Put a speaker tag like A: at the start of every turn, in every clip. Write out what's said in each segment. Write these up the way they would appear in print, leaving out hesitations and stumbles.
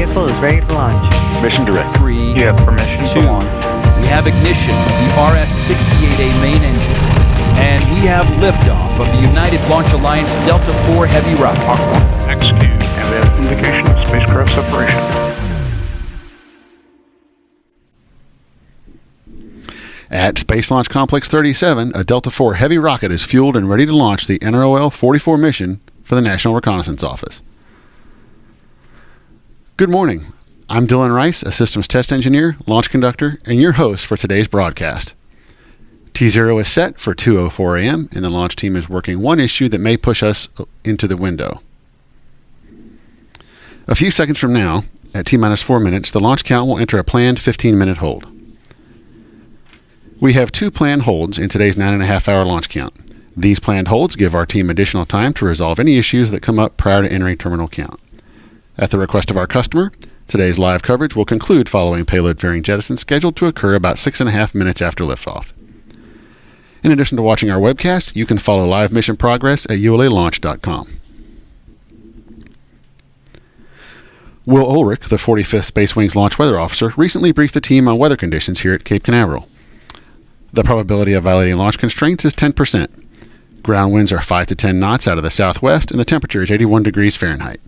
A: vehicle is ready to launch.
B: Mission direct.
C: 3,
B: You have permission
C: 2.
B: to launch.
C: We have ignition of the RS-68A main engine. And we have liftoff of the United Launch Alliance Delta IV Heavy rocket.
B: Mach 1, execute. And we have indication of spacecraft separation.
D: At Space Launch Complex 37, a Delta IV Heavy rocket is fueled and ready to launch the NROL-44 mission for the National Reconnaissance Office. Good morning. I'm Dylan Rice, a systems test engineer, launch conductor, and your host for today's broadcast. T0 is set for 2:04 a.m., and the launch team is working one issue that may push us into the window. A few seconds from now, at T-minus 4 minutes, the launch count will enter a planned 15-minute hold. We have 2 planned holds in today's 9.5-hour launch count. These planned holds give our team additional time to resolve any issues that come up prior to entering terminal count. At the request of our customer, today's live coverage will conclude following payload fairing jettison, scheduled to occur about 6.5 minutes after liftoff. In addition to watching our webcast, you can follow live mission progress at ulalaunch.com. Will Ulrich, the 45th Space Wing's Launch Weather Officer, recently briefed the team on weather conditions here at Cape Canaveral. The probability of violating launch constraints is 10%. Ground winds are 5 to 10 knots out of the southwest, and the temperature is 81 degrees Fahrenheit.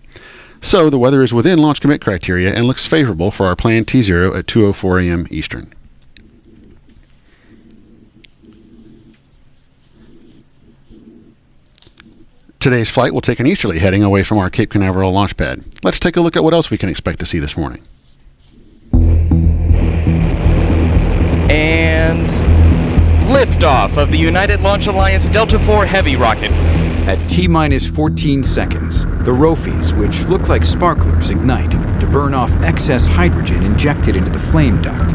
D: So the weather is within launch commit criteria and looks favorable for our planned T0 at 2:04 a.m. Eastern. Today's flight will take an easterly heading away from our Cape Canaveral launch pad. Let's take a look at what else we can expect to see this morning.
E: And liftoff of the United Launch Alliance Delta IV Heavy rocket.
C: At T-minus 14 seconds, the ROFIs, which look like sparklers, ignite to burn off excess hydrogen injected into the flame duct.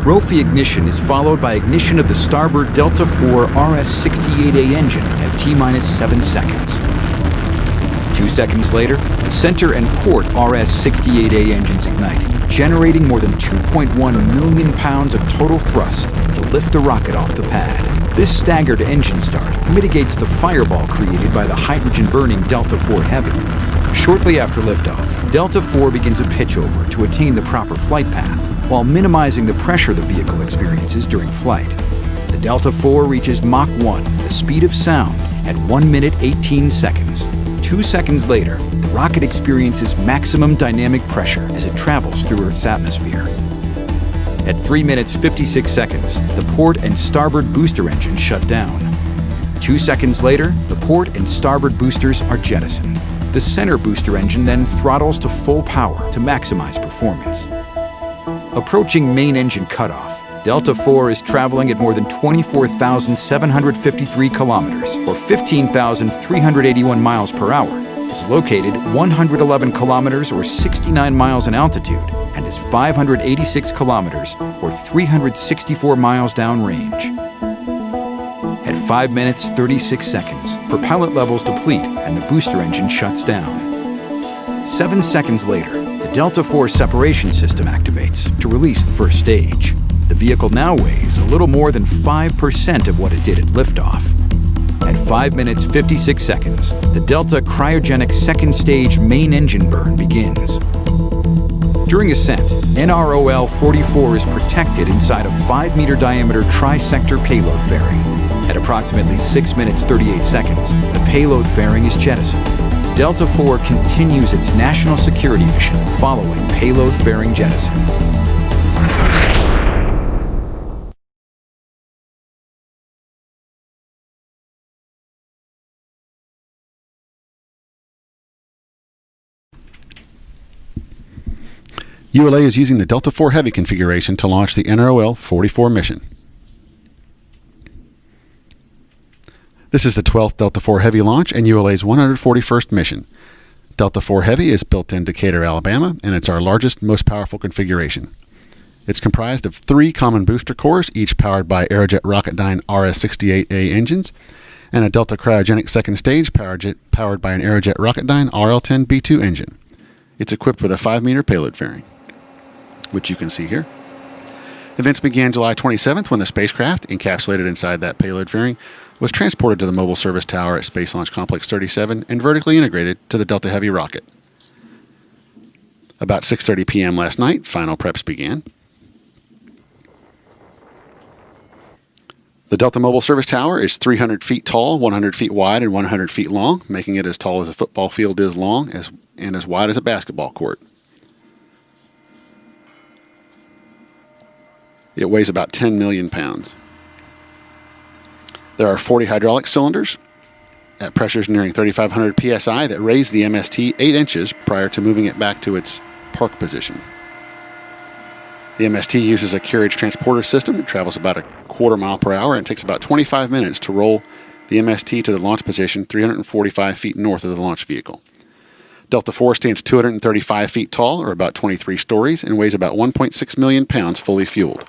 C: ROFI ignition is followed by ignition of the starboard Delta IV RS-68A engine at T-minus 7 seconds. 2 seconds later, the center and port RS-68A engines ignite, generating more than 2.1 million pounds of total thrust to lift the rocket off the pad. This staggered engine start mitigates the fireball created by the hydrogen-burning Delta IV Heavy. Shortly after liftoff, Delta IV begins a pitchover to attain the proper flight path, while minimizing the pressure the vehicle experiences during flight. The Delta IV reaches Mach 1, the speed of sound, at 1 minute 18 seconds. 2 seconds later, the rocket experiences maximum dynamic pressure as it travels through Earth's atmosphere. At 3 minutes 56 seconds, the port and starboard booster engines shut down. 2 seconds later, the port and starboard boosters are jettisoned. The center booster engine then throttles to full power to maximize performance. Approaching main engine cutoff, Delta IV is traveling at more than 24,753 kilometers, or 15,381 miles per hour, is located 111 kilometers or 69 miles in altitude, and is 586 kilometers or 364 miles downrange. At 5 minutes 36 seconds, propellant levels deplete and the booster engine shuts down. 7 seconds later, the Delta IV separation system activates to release the first stage. The vehicle now weighs a little more than 5% of what it did at liftoff. At 5 minutes 56 seconds, the Delta cryogenic second stage main engine burn begins. During ascent, NROL-44 is protected inside a 5-meter diameter tri-sector payload fairing. At approximately 6 minutes 38 seconds, the payload fairing is jettisoned. Delta IV continues its national security mission following payload fairing jettison.
D: ULA is using the Delta IV Heavy configuration to launch the NROL-44 mission. This is the 12th Delta IV Heavy launch and ULA's 141st mission. Delta IV Heavy is built in Decatur, Alabama, and it's our largest, most powerful configuration. It's comprised of 3 common booster cores, each powered by Aerojet Rocketdyne RS-68A engines, and a Delta cryogenic second stage powered by an Aerojet Rocketdyne RL-10B2 engine. It's equipped with a 5-meter payload fairing, which you can see here. Events began July 27th when the spacecraft, encapsulated inside that payload fairing, was transported to the Mobile Service Tower at Space Launch Complex 37 and vertically integrated to the Delta Heavy rocket. About 6:30 p.m. last night, final preps began. The Delta Mobile Service Tower is 300 feet tall, 100 feet wide, and 100 feet long, making it as tall as a football field is long and as wide as a basketball court. It weighs about 10 million pounds. There are 40 hydraulic cylinders at pressures nearing 3,500 psi that raise the MST 8 inches prior to moving it back to its park position. The MST uses a carriage transporter system. It travels about a quarter mile per hour and takes about 25 minutes to roll the MST to the launch position 345 feet north of the launch vehicle. Delta IV stands 235 feet tall, or about 23 stories, and weighs about 1.6 million pounds fully fueled.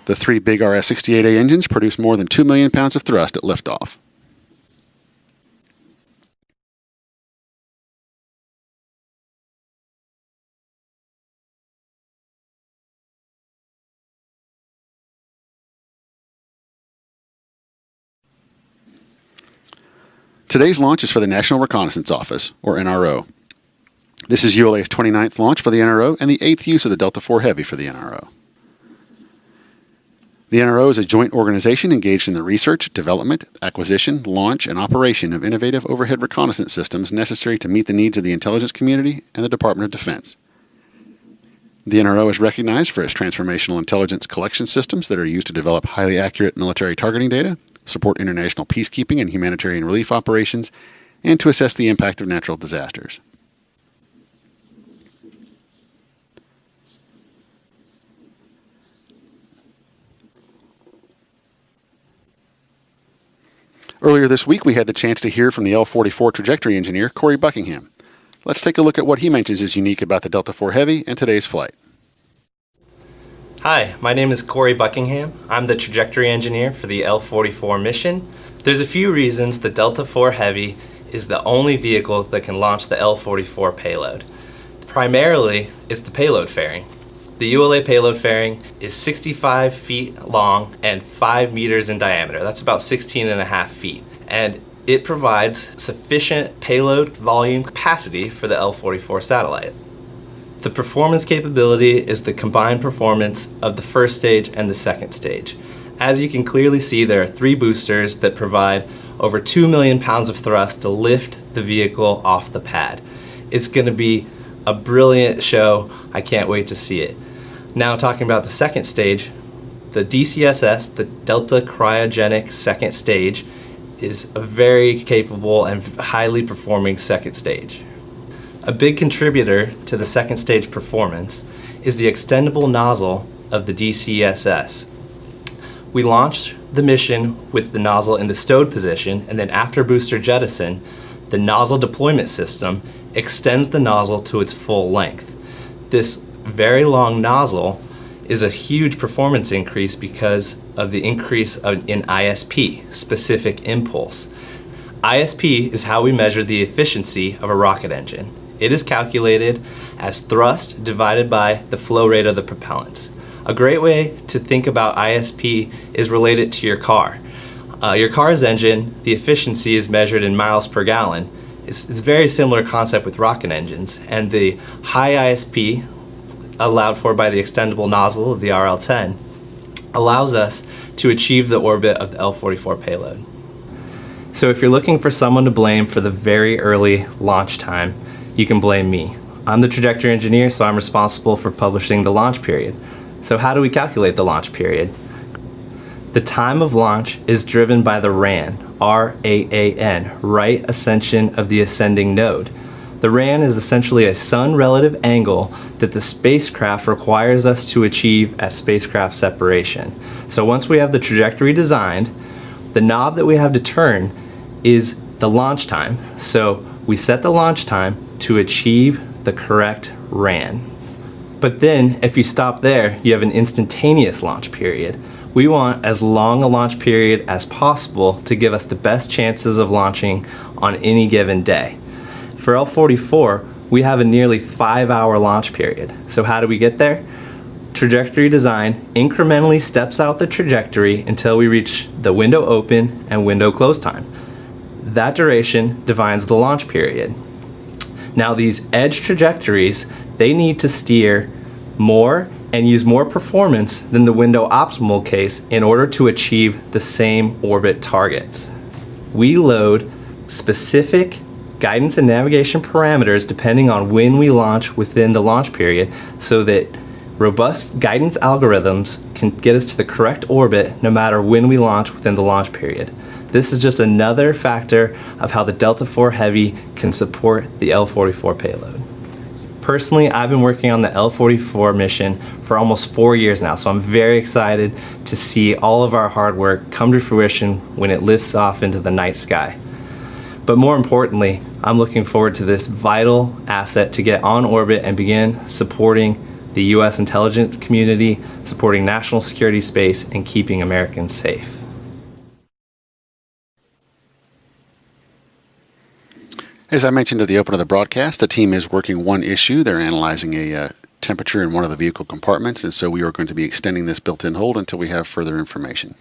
D: The 3 big RS-68A engines produce more than 2 million pounds of thrust at liftoff. Today's launch is for the National Reconnaissance Office, or NRO. This is ULA's 29th launch for the NRO and the 8th use of the Delta IV Heavy for the NRO. The NRO is a joint organization engaged in the research, development, acquisition, launch, and operation of innovative overhead reconnaissance systems necessary to meet the needs of the intelligence community and the Department of Defense. The NRO is recognized for its transformational intelligence collection systems that are used to develop highly accurate military targeting data, support international peacekeeping and humanitarian relief operations, and to assess the impact of natural disasters. Earlier this week, we had the chance to hear from the L-44 trajectory engineer, Corey Buckingham. Let's take a look at what he mentions is unique about the Delta IV Heavy and today's flight.
F: Hi, my name is Corey Buckingham. I'm the trajectory engineer for the L-44 mission. There's a few reasons the Delta IV Heavy is the only vehicle that can launch the L-44 payload. Primarily, it's the payload fairing. The ULA payload fairing is 65 feet long and 5 meters in diameter. That's about 16 and a half feet. And it provides sufficient payload volume capacity for the L-44 satellite. The performance capability is the combined performance of the first stage and the second stage. As you can clearly see, there are 3 boosters that provide over 2 million pounds of thrust to lift the vehicle off the pad. It's going to be a brilliant show. I can't wait to see it. Now talking about the second stage, the DCSS, the Delta Cryogenic Second Stage, is a very capable and highly performing second stage. A big contributor to the second stage performance is the extendable nozzle of the DCSS. We launched the mission with the nozzle in the stowed position, and then after booster jettison, the nozzle deployment system extends the nozzle to its full length. This very long nozzle is a huge performance increase because of the increase in ISP, specific impulse. ISP is how we measure the efficiency of a rocket engine. It is calculated as thrust divided by the flow rate of the propellants. A great way to think about ISP is related to your car. Your car's engine, the efficiency is measured in miles per gallon. It's a very similar concept with rocket engines, and the high ISP allowed for by the extendable nozzle of the RL-10 allows us to achieve the orbit of the L-44 payload. So if you're looking for someone to blame for the very early launch time, you can blame me. I'm the trajectory engineer, so I'm responsible for publishing the launch period. So how do we calculate the launch period? The time of launch is driven by the RAN, R-A-A-N, right ascension of the ascending node. The RAN is essentially a sun relative angle that the spacecraft requires us to achieve at spacecraft separation. So once we have the trajectory designed, the knob that we have to turn is the launch time. So we set the launch time to achieve the correct RAN. But then if you stop there, you have an instantaneous launch period. We want as long a launch period as possible to give us the best chances of launching on any given day. For L-44, we have a nearly 5-hour launch period. So how do we get there? Trajectory design incrementally steps out the trajectory until we reach the window open and window close time. That duration defines the launch period. Now these edge trajectories, they need to steer more and use more performance than the window optimal case in order to achieve the same orbit targets. We load specific guidance and navigation parameters depending on when we launch within the launch period so that robust guidance algorithms can get us to the correct orbit no matter when we launch within the launch period. This is just another factor of how the Delta IV Heavy can support the L-44 payload. Personally, I've been working on the L-44 mission for almost 4 years now, so I'm very excited to see all of our hard work come to fruition when it lifts off into the night sky. But more importantly, I'm looking forward to this vital asset to get on orbit and begin supporting the U.S. intelligence community, supporting national security space, and keeping Americans safe.
D: As I mentioned at the open of the broadcast, the team is working one issue. They're analyzing a temperature in one of the vehicle compartments, and so we are going to be extending this built-in hold until we have further information.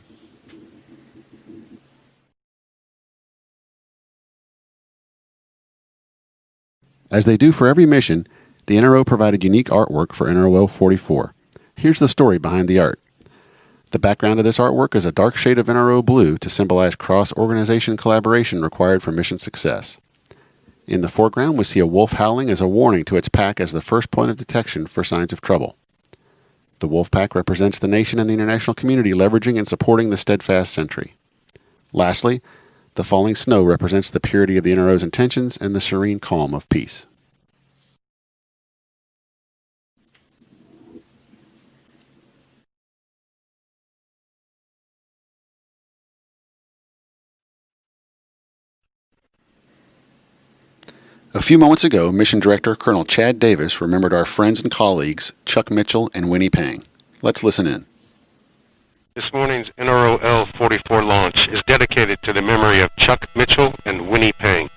D: As they do for every mission, the NRO provided unique artwork for NROL-44. Here's the story behind the art. The background of this artwork is a dark shade of NRO blue to symbolize cross-organization collaboration required for mission success. In the foreground, we see a wolf howling as a warning to its pack as the first point of detection for signs of trouble. The wolf pack represents the nation and the international community leveraging and supporting the steadfast sentry. Lastly, the falling snow represents the purity of the NRO's intentions and the serene calm of peace. A few moments ago, Mission Director Colonel Chad Davis remembered our friends and colleagues, Chuck Mitchell and Winnie Pang. Let's listen in.
G: This morning's NROL-44 launch is dedicated to the memory of Chuck Mitchell and Winnie Pang.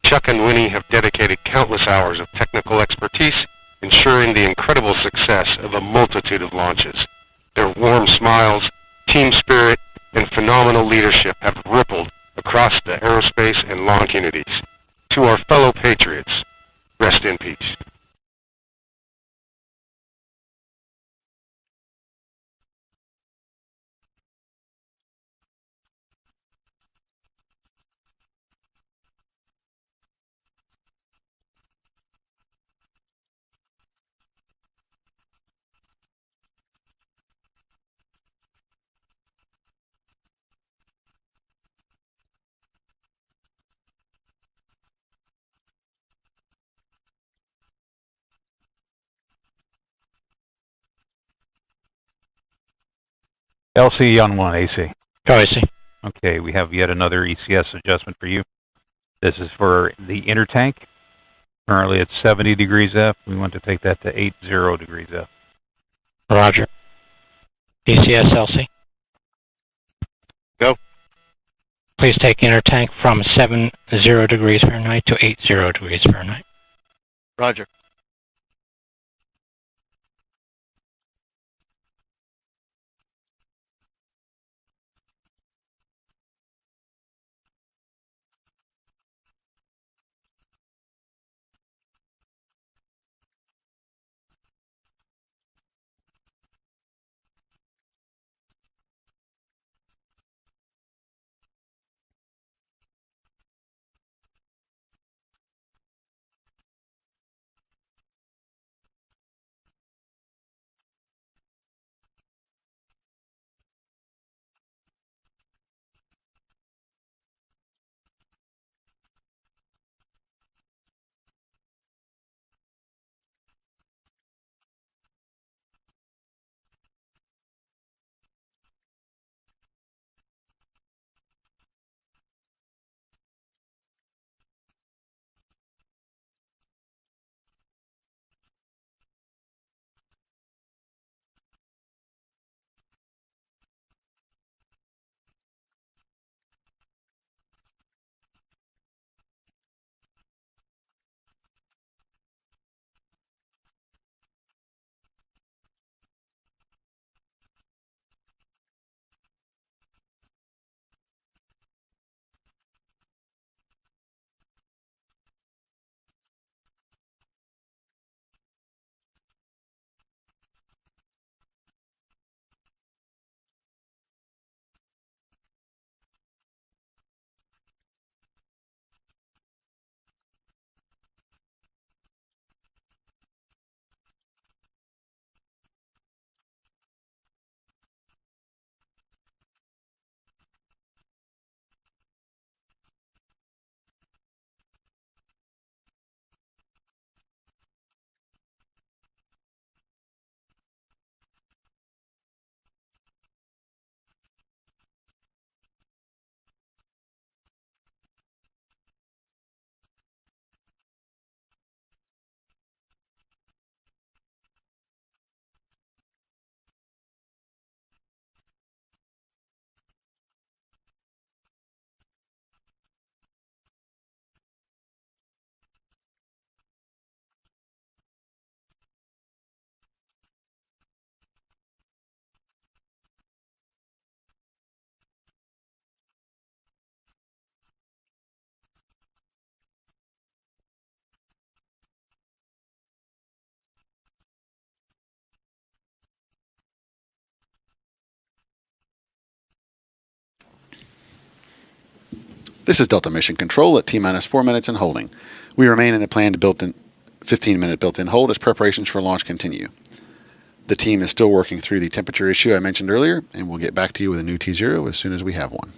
G: Chuck and Winnie have dedicated countless hours of technical expertise, ensuring the incredible success of a multitude of launches. Their warm smiles, team spirit, and phenomenal leadership have rippled across the aerospace and launch communities. To our fellow patriots, rest in peace.
H: LC on 1 AC.
I: Go AC.
H: Okay, we have yet another ECS adjustment for you. This is for the inner tank. Currently it's 70 degrees F. We want to take that to 80 degrees F.
I: Roger. ECS LC.
G: Go.
I: Please take inner tank from 70 degrees Fahrenheit to 80 degrees Fahrenheit.
G: Roger.
D: This is Delta Mission Control at T-minus 4 minutes and holding. We remain in the planned 15-minute built-in hold as preparations for launch continue. The team is still working through the temperature issue I mentioned earlier, and we'll get back to you with a new T0 as soon as we have one.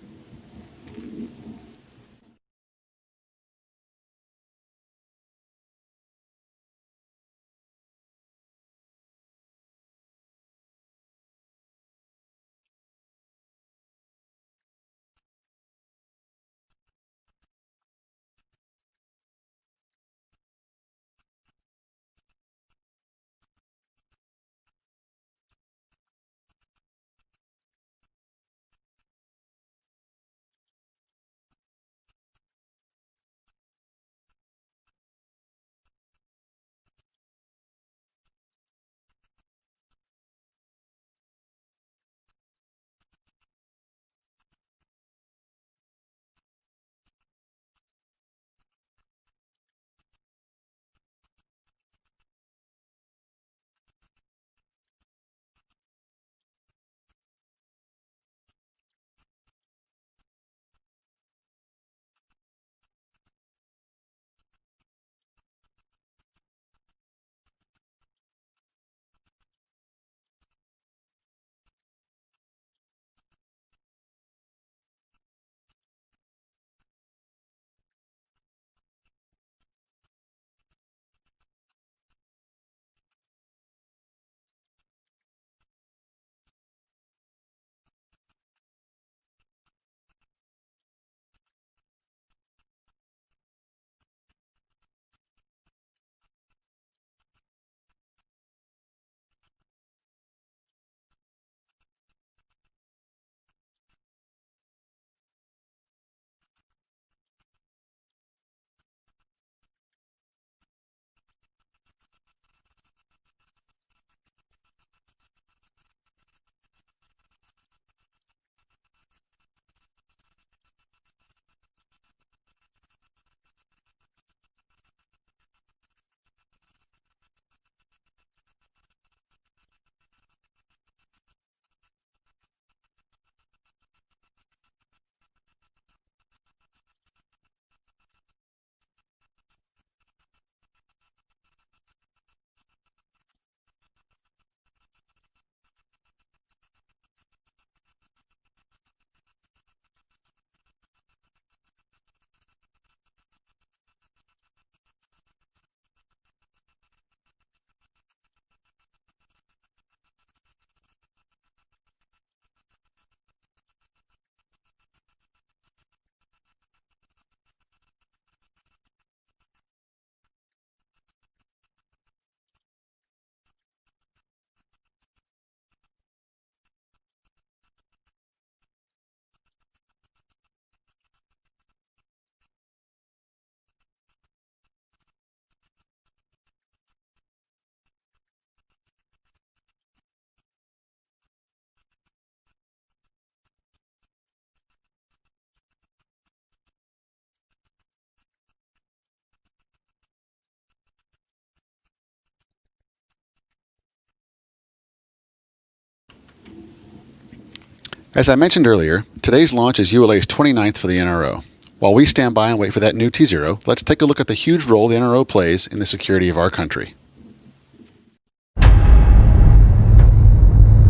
D: As I mentioned earlier, today's launch is ULA's 29th for the NRO. While we stand by and wait for that new T0, let's take a look at the huge role the NRO plays in the security of our country.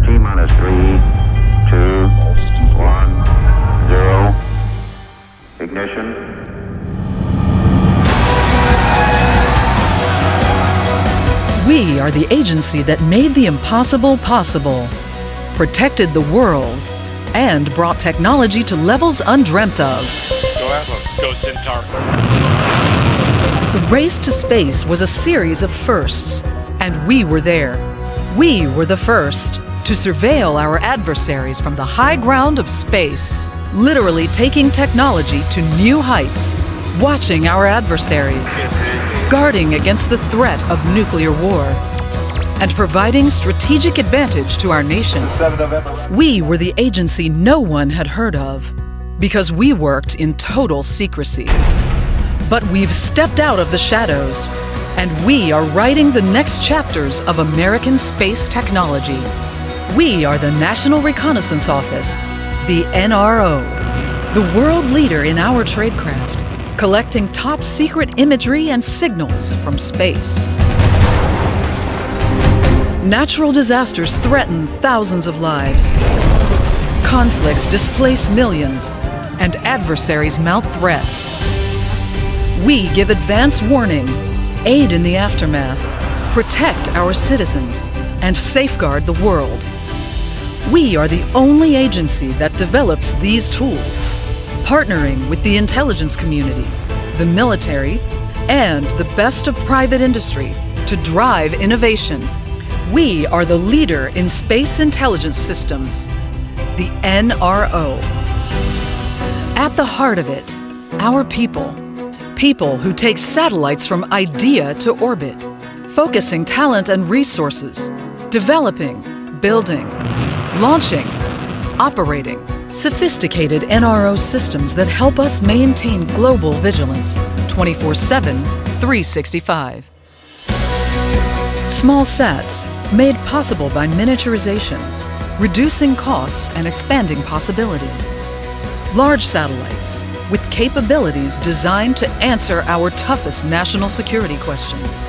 J: T-minus 3, 2, 1, 0. Ignition.
K: We are the agency that made the impossible possible, protected the world, and brought technology to levels undreamt of.
G: Go Centaur.
K: The race to space was a series of firsts, and we were there. We were the first to surveil our adversaries from the high ground of space, literally taking technology to new heights, watching our adversaries, guarding against the threat of nuclear war, and providing strategic advantage to our nation. We were the agency no one had heard of, because we worked in total secrecy. But we've stepped out of the shadows, and we are writing the next chapters of American space technology. We are the National Reconnaissance Office, the NRO, the world leader in our tradecraft, collecting top secret imagery and signals from space. Natural disasters threaten thousands of lives. Conflicts displace millions, and adversaries mount threats. We give advance warning, aid in the aftermath, protect our citizens, and safeguard the world. We are the only agency that develops these tools, partnering with the intelligence community, the military, and the best of private industry to drive innovation. We are the leader in space intelligence systems, the NRO. At the heart of it, our people. People who take satellites from idea to orbit, focusing talent and resources, developing, building, launching, operating sophisticated NRO systems that help us maintain global vigilance 24/7, 365. Small sats made possible by miniaturization, reducing costs and expanding possibilities. Large satellites with capabilities designed to answer our toughest national security questions.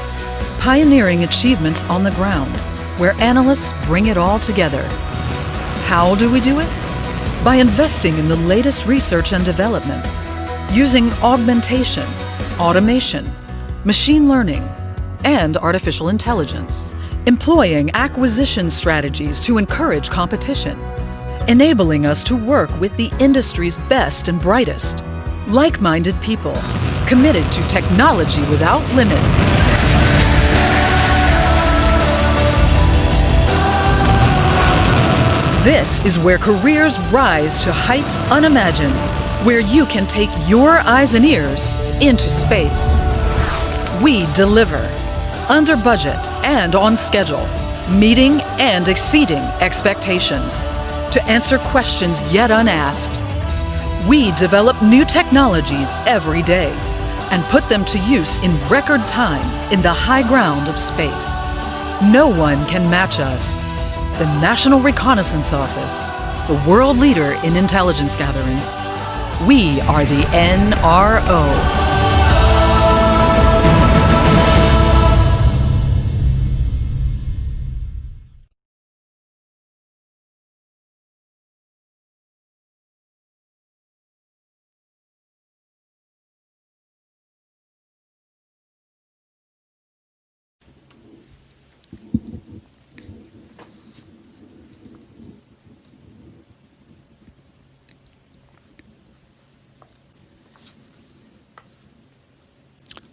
K: Pioneering achievements on the ground, where analysts bring it all together. How do we do it? By investing in the latest research and development, using augmentation, automation, machine learning, and artificial intelligence, employing acquisition strategies to encourage competition, enabling us to work with the industry's best and brightest, like-minded people, committed to technology without limits. This is where careers rise to heights unimagined, where you can take your eyes and ears into space. We deliver, under budget and on schedule, meeting and exceeding expectations, to answer questions yet unasked. We develop new technologies every day and put them to use in record time in the high ground of space. No one can match us. The National Reconnaissance Office, the world leader in intelligence gathering. We are the NRO.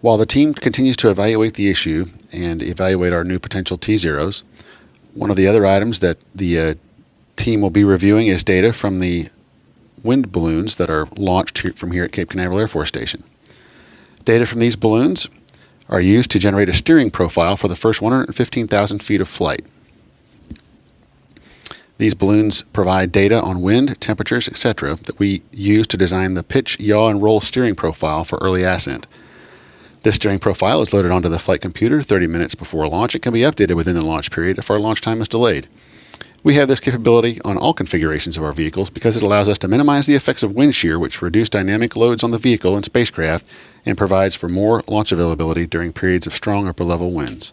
D: While the team continues to evaluate the issue and evaluate our new potential T0s, one of the other items that the team will be reviewing is data from the wind balloons that are launched from here at Cape Canaveral Air Force Station. Data from these balloons are used to generate a steering profile for the first 115,000 feet of flight. These balloons provide data on wind, temperatures, etc. that we use to design the pitch, yaw, and roll steering profile for early ascent. This steering profile is loaded onto the flight computer 30 minutes before launch. It can be updated within the launch period if our launch time is delayed. We have this capability on all configurations of our vehicles because it allows us to minimize the effects of wind shear, which reduce dynamic loads on the vehicle and spacecraft, and provides for more launch availability during periods of strong upper-level winds.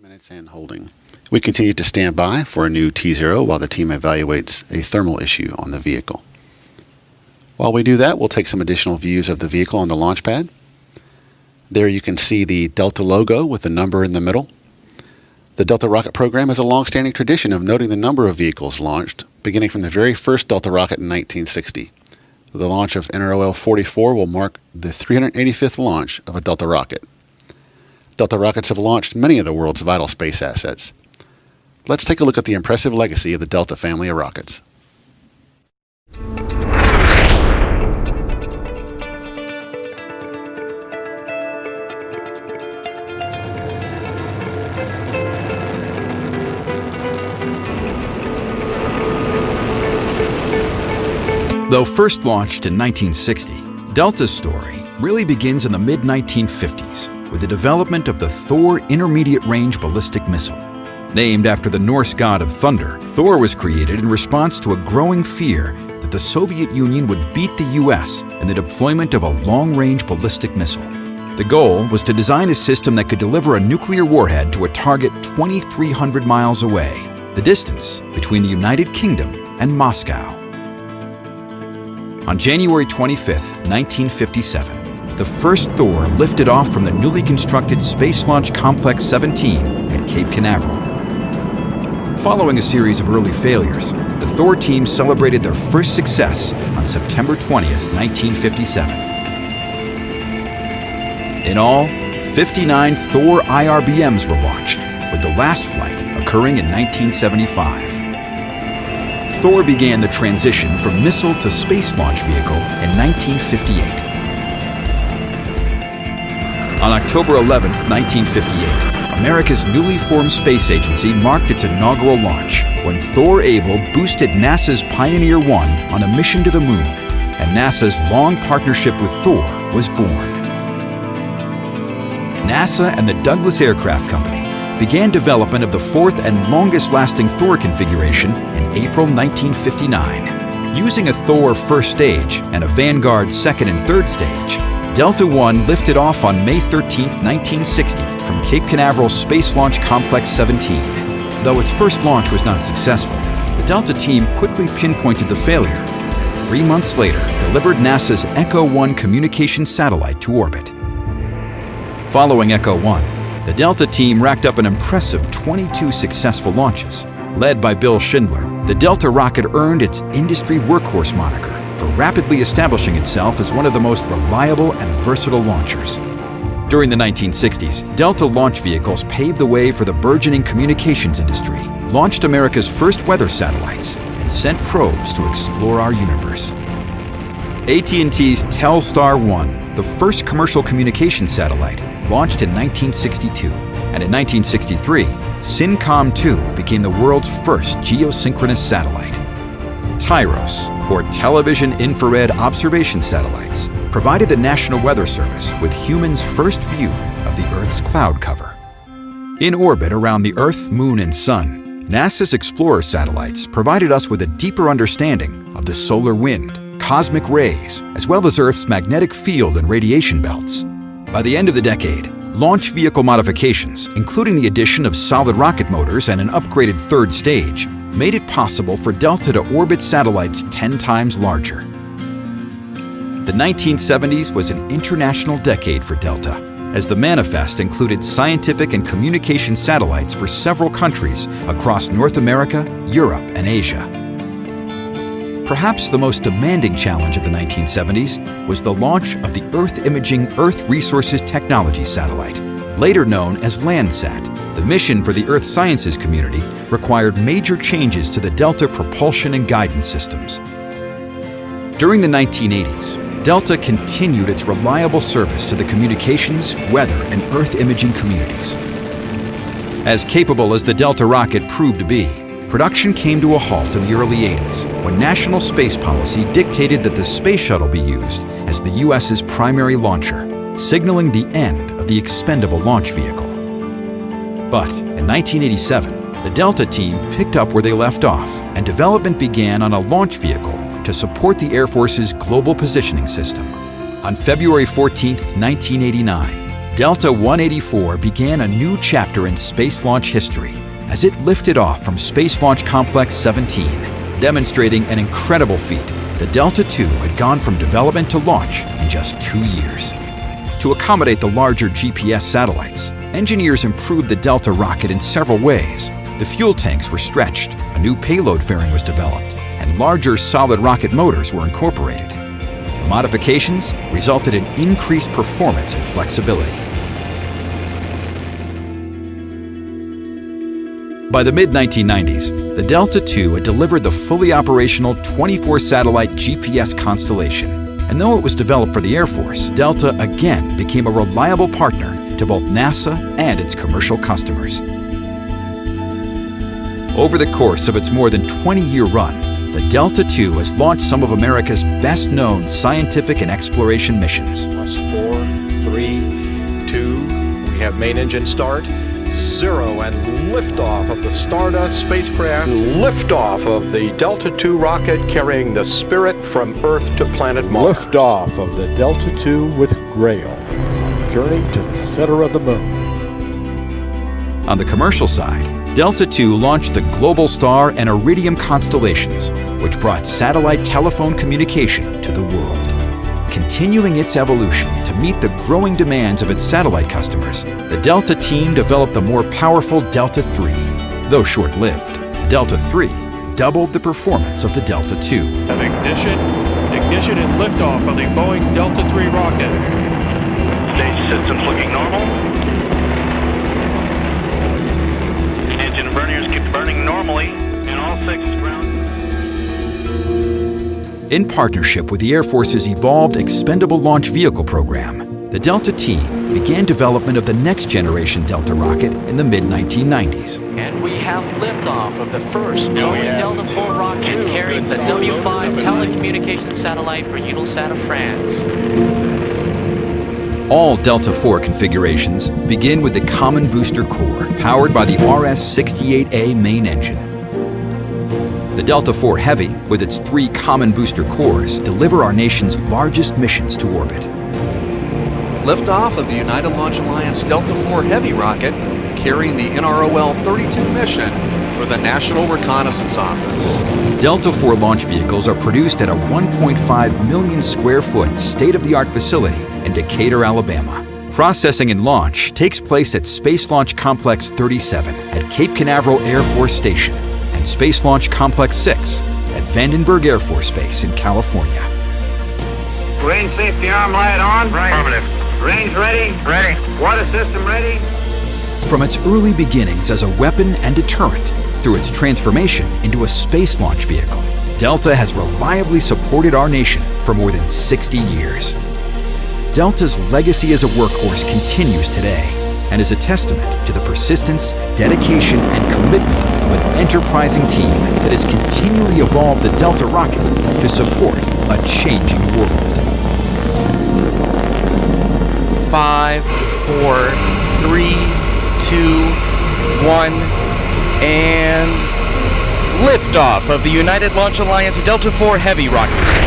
D: Minutes and holding. We continue to stand by for a new T0 while the team evaluates a thermal issue on the vehicle. While we do that, we'll take some additional views of the vehicle on the launch pad. There you can see the Delta logo with the number in the middle. The Delta rocket program has a long-standing tradition of noting the number of vehicles launched, beginning from the very first Delta rocket in 1960. The launch of NROL-44 will mark the 385th launch of a Delta rocket. Delta rockets have launched many of the world's vital space assets. Let's take a look at the impressive legacy of the Delta family of rockets.
C: Though first launched in 1960, Delta's story really begins in the mid-1950s with the development of the Thor Intermediate Range Ballistic Missile. Named after the Norse god of thunder, Thor was created in response to a growing fear that the Soviet Union would beat the US in the deployment of a long-range ballistic missile. The goal was to design a system that could deliver a nuclear warhead to a target 2,300 miles away, the distance between the United Kingdom and Moscow. On January 25, 1957, the first Thor lifted off from the newly constructed Space Launch Complex 17 at Cape Canaveral. Following a series of early failures, the Thor team celebrated their first success on September 20, 1957. In all, 59 Thor IRBMs were launched, with the last flight occurring in 1975. Thor began the transition from missile to space launch vehicle in 1958. On October 11, 1958, America's newly formed space agency marked its inaugural launch when Thor Able boosted NASA's Pioneer 1 on a mission to the moon, and NASA's long partnership with Thor was born. NASA and the Douglas Aircraft Company began development of the fourth and longest-lasting Thor configuration in April 1959. Using a Thor first stage and a Vanguard second and third stage, Delta I lifted off on May 13, 1960 from Cape Canaveral Space Launch Complex 17. Though its first launch was not successful, the Delta team quickly pinpointed the failure and 3 months later delivered NASA's Echo 1 communications satellite to orbit. Following Echo 1, the Delta team racked up an impressive 22 successful launches. Led by Bill Schindler, the Delta rocket earned its industry workhorse moniker for rapidly establishing itself as one of the most reliable and versatile launchers. During the 1960s, Delta launch vehicles paved the way for the burgeoning communications industry, launched America's first weather satellites, and sent probes to explore our universe. AT&T's Telstar 1, the first commercial communications satellite, launched in 1962, and in 1963, SYNCOM-2 became the world's first geosynchronous satellite. TIROS, or Television Infrared Observation Satellites, provided the National Weather Service with humans' first view of the Earth's cloud cover. In orbit around the Earth, Moon, and Sun, NASA's Explorer satellites provided us with a deeper understanding of the solar wind, cosmic rays, as well as Earth's magnetic field and radiation belts. By the end of the decade, launch vehicle modifications, including the addition of solid rocket motors and an upgraded third stage, made it possible for Delta to orbit satellites 10 times larger. The 1970s was an international decade for Delta, as the manifest included scientific and communication satellites for several countries across North America, Europe, and Asia. Perhaps the most demanding challenge of the 1970s was the launch of the Earth-imaging Earth Resources Technology Satellite, later known as Landsat. The mission for the Earth Sciences community required major changes to the Delta propulsion and guidance systems. During the 1980s, Delta continued its reliable service to the communications, weather, and Earth imaging communities. As capable as the Delta rocket proved to be, production came to a halt in the early 80s when national space policy dictated that the space shuttle be used as the US's primary launcher, signaling the end of the expendable launch vehicle. But in 1987, the Delta team picked up where they left off, and development began on a launch vehicle to support the Air Force's Global Positioning System. On February 14, 1989, Delta 184 began a new chapter in space launch history as it lifted off from Space Launch Complex 17, demonstrating an incredible feat. The Delta II had gone from development to launch in just 2 years. To accommodate the larger GPS satellites, engineers improved the Delta rocket in several ways. The fuel tanks were stretched, a new payload fairing was developed, and larger solid rocket motors were incorporated. The modifications resulted in increased performance and flexibility. By the mid-1990s, the Delta II had delivered the fully operational 24-satellite GPS constellation. And though it was developed for the Air Force, Delta again became a reliable partner to both NASA and its commercial customers. Over the course of its more than 20-year run, the Delta II has launched some of America's best-known scientific and exploration missions.
L: +4, 3, 2, we have main engine start, 0, and liftoff of the Stardust spacecraft. Liftoff of the Delta II rocket carrying the Spirit from Earth to planet Mars.
M: Liftoff of the Delta II with Grail. Journey to the center of the moon.
C: On the commercial side, Delta II launched the Global Star and Iridium constellations, which brought satellite telephone communication to the world. Continuing its evolution to meet the growing demands of its satellite customers, the Delta team developed the more powerful Delta III. Though short-lived, the Delta III doubled the performance of the Delta II.
N: Ignition and liftoff of the Boeing Delta III rocket.
B: Stage systems looking normal. Engine burners keep burning normally, and all sections ground.
C: In partnership with the Air Force's evolved Expendable Launch Vehicle program, the Delta team began development of the next-generation Delta rocket in the mid-1990s.
O: And we have liftoff of the first Boeing Delta IV rocket carrying the W5 telecommunications satellite for Eutelsat of France.
C: All Delta IV configurations begin with the Common Booster Core, powered by the RS-68A main engine. The Delta IV Heavy, with its 3 common booster cores, deliver our nation's largest missions to orbit.
P: Liftoff of the United Launch Alliance Delta IV Heavy rocket carrying the NROL-44 mission for the National Reconnaissance Office.
C: Delta IV launch vehicles are produced at a 1.5 million square foot state-of-the-art facility in Decatur, Alabama. Processing and launch takes place at Space Launch Complex 37 at Cape Canaveral Air Force Station and Space Launch Complex 6 at Vandenberg Air Force Base in California.
Q: Range safety arm light on.
B: Right. Affirmative.
Q: Range ready.
B: Ready.
Q: Water system ready.
C: From its early beginnings as a weapon and deterrent, through its transformation into a space launch vehicle, Delta has reliably supported our nation for more than 60 years. Delta's legacy as a workhorse continues today and is a testament to the persistence, dedication, and commitment of an enterprising team that has continually evolved the Delta rocket to support a changing world.
E: 5, 4, 3, 2, 1, and liftoff of the United Launch Alliance Delta IV Heavy rocket.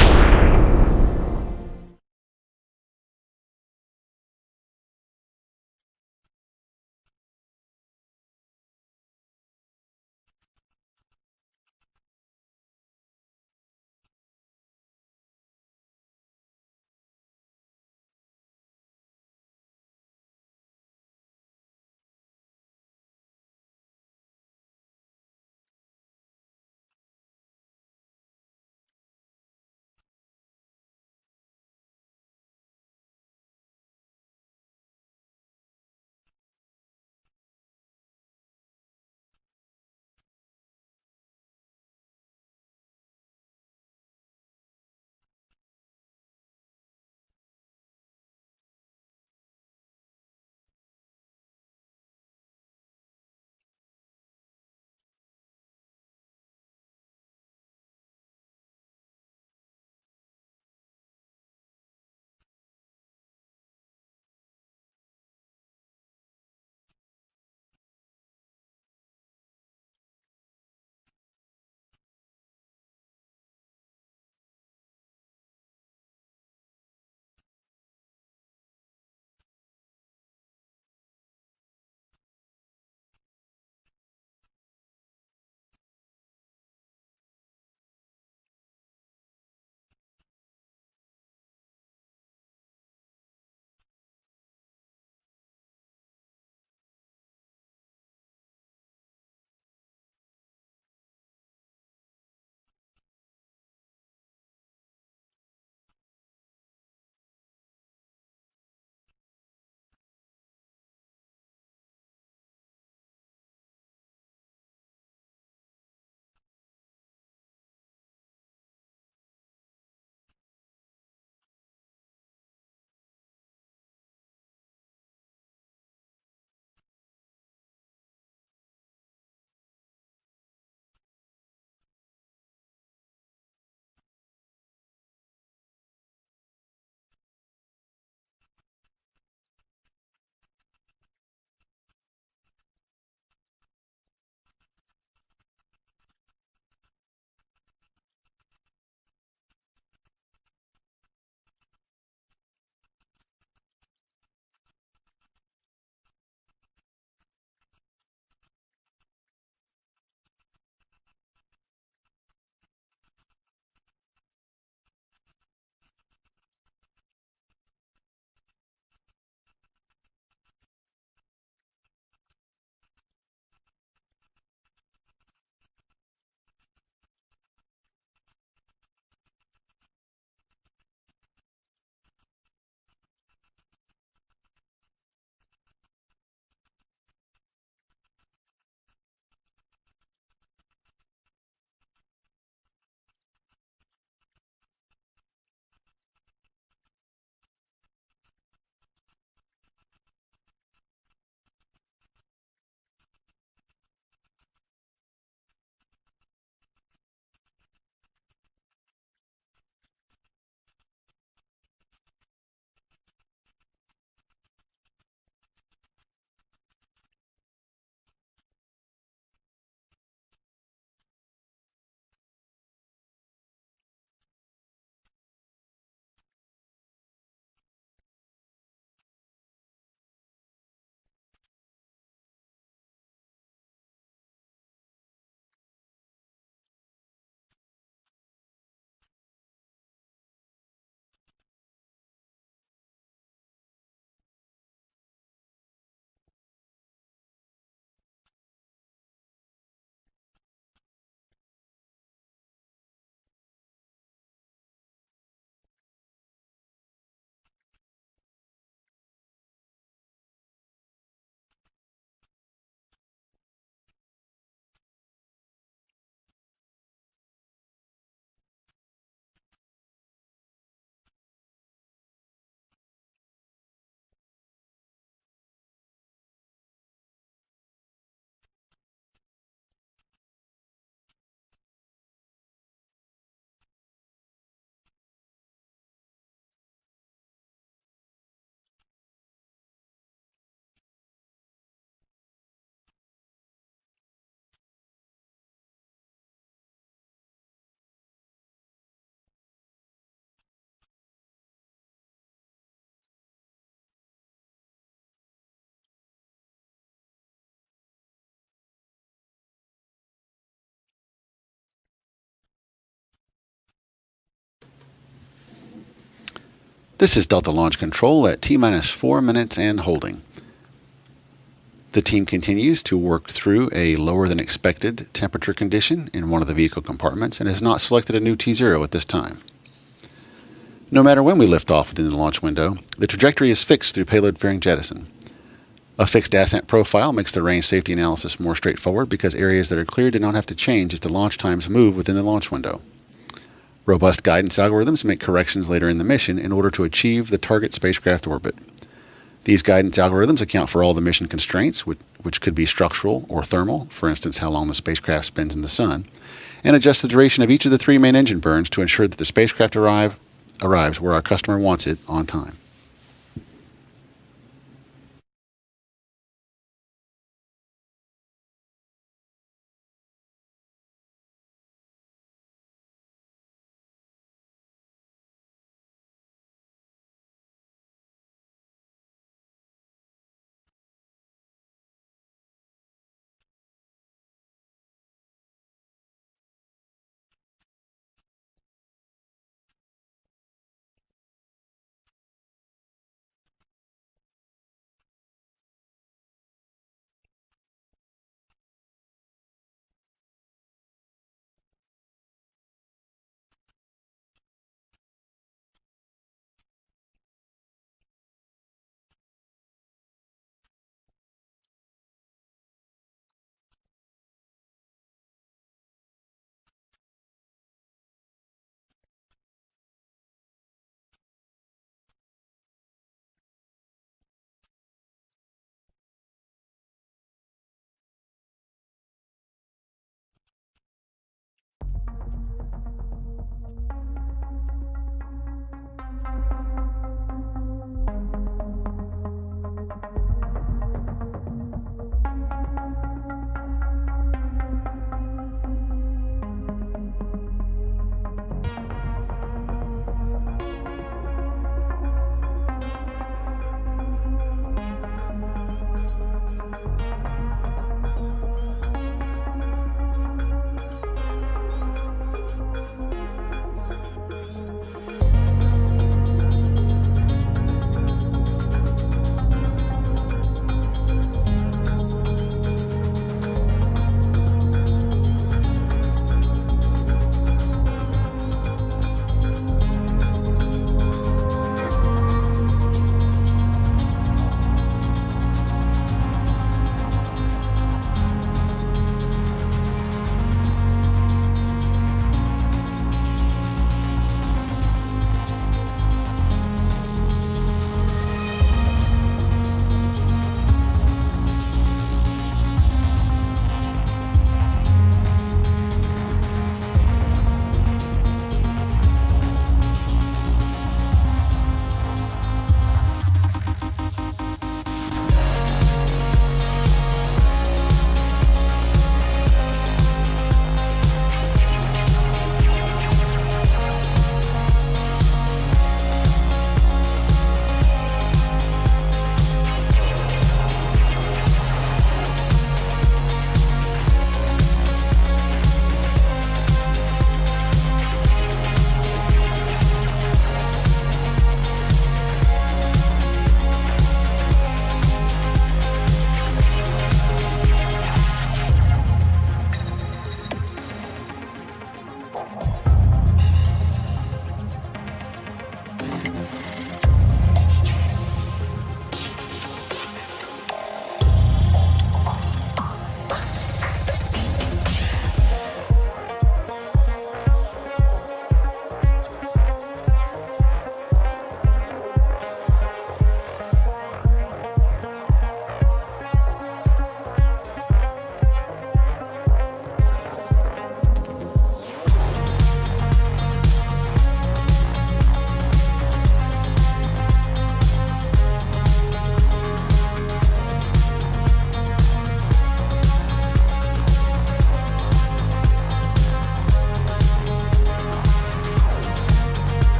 D: This is Delta Launch Control at T-minus 4 minutes and holding. The team continues to work through a lower than expected temperature condition in one of the vehicle compartments and has not selected a new T0 at this time. No matter when we lift off within the launch window, the trajectory is fixed through payload fairing jettison. A fixed ascent profile makes the range safety analysis more straightforward because areas that are cleared do not have to change if the launch times move within the launch window. Robust guidance algorithms make corrections later in the mission in order to achieve the target spacecraft orbit. These guidance algorithms account for all the mission constraints, which could be structural or thermal, for instance, how long the spacecraft spends in the sun, and adjust the duration of each of the 3 main engine burns to ensure that the spacecraft arrives where our customer wants it on time.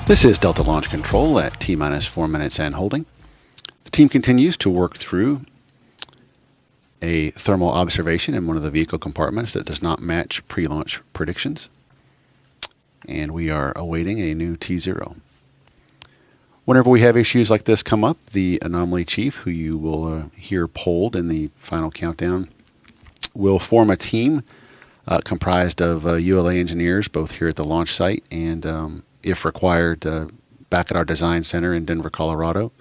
D: This is Delta Launch Control at T-minus 4 minutes and holding. The team continues to work through a thermal observation in one of the vehicle compartments that does not match pre-launch predictions. And we are awaiting a new T0. Whenever we have issues like this come up, the anomaly chief, who you will hear polled in the final countdown, will form a team comprised of ULA engineers, both here at the launch site and, if required, back at our design center in Denver, Colorado,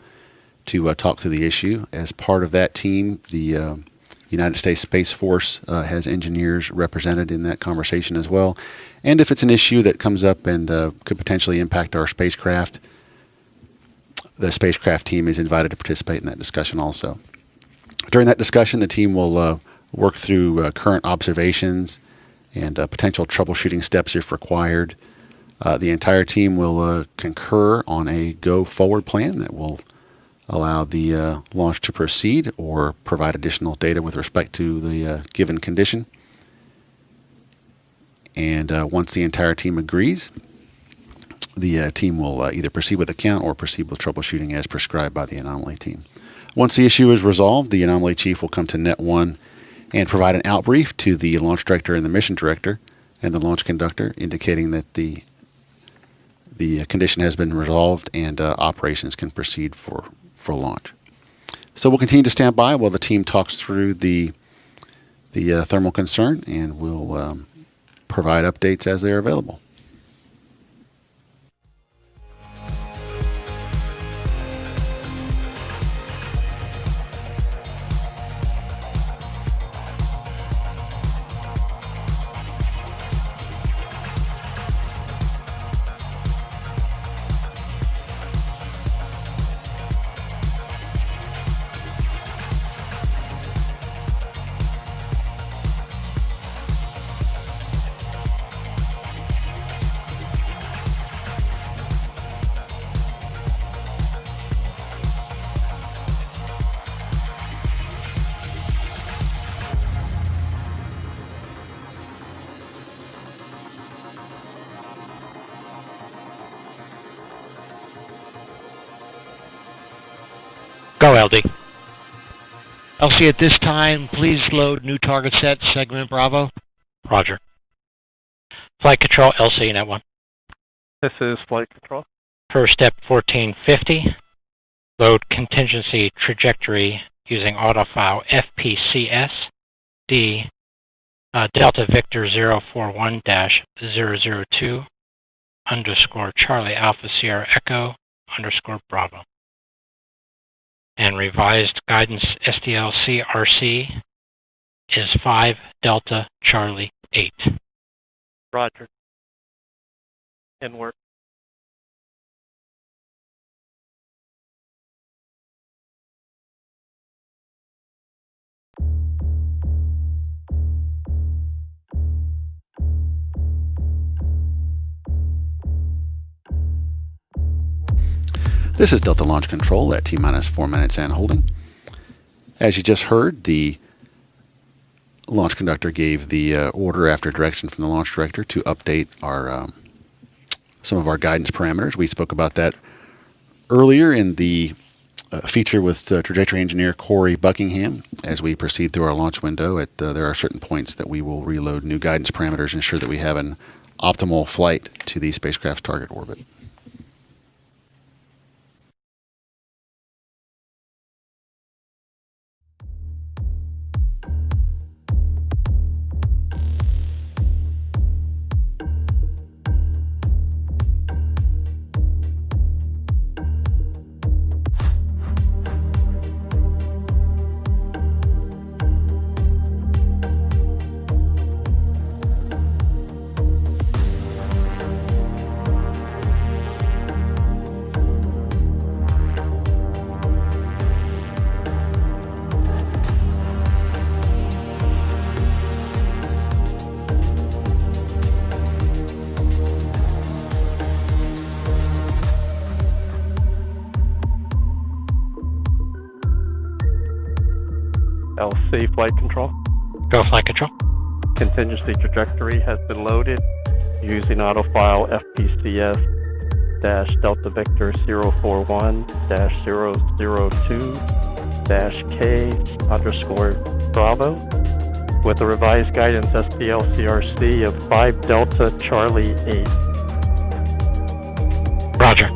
D: to talk through the issue. As part of that team, the United States Space Force has engineers represented in that conversation as well. And if it's an issue that comes up and could potentially impact our spacecraft, the spacecraft team is invited to participate in that discussion also. During that discussion, the team will work through current observations and potential troubleshooting steps if required. The entire team will concur on a go-forward plan that will allow the launch to proceed or provide additional data with respect to the given condition. And once the entire team agrees, the team will either proceed with the count or proceed with troubleshooting as prescribed by the anomaly team. Once the issue is resolved, the anomaly chief will come to Net 1 and provide an outbrief to the launch director and the mission director and the launch conductor, indicating that the condition has been resolved and operations can proceed for launch. So we'll continue to stand by while the team talks through the thermal concern, and we'll provide updates as they are available.
I: Go, LD.
R: LC, at this time, please load new target set, segment Bravo.
I: Roger. Flight control, LC, Net 1.
S: This is flight control.
I: First step 1450. Load contingency trajectory using autofile FPCS D Delta Victor 041-002 _ Charlie Alpha Sierra Echo _ Bravo. And revised guidance STL CRC is 5 Delta Charlie 8.
S: Roger. And work.
D: This is Delta Launch Control at T-minus 4 minutes and holding. As you just heard, the launch conductor gave the order after direction from the launch director to update our some of our guidance parameters. We spoke about that earlier in the feature with trajectory engineer Corey Buckingham. As we proceed through our launch window, there are certain points that we will reload new guidance parameters, ensure that we have an optimal flight to the spacecraft's target orbit.
S: LC flight control.
I: Go flight control.
S: Contingency trajectory has been loaded using autofile FPCS Delta Victor 041-002-K_Bravo with a revised guidance SPL-CRC of 5 Delta Charlie 8.
R: Roger.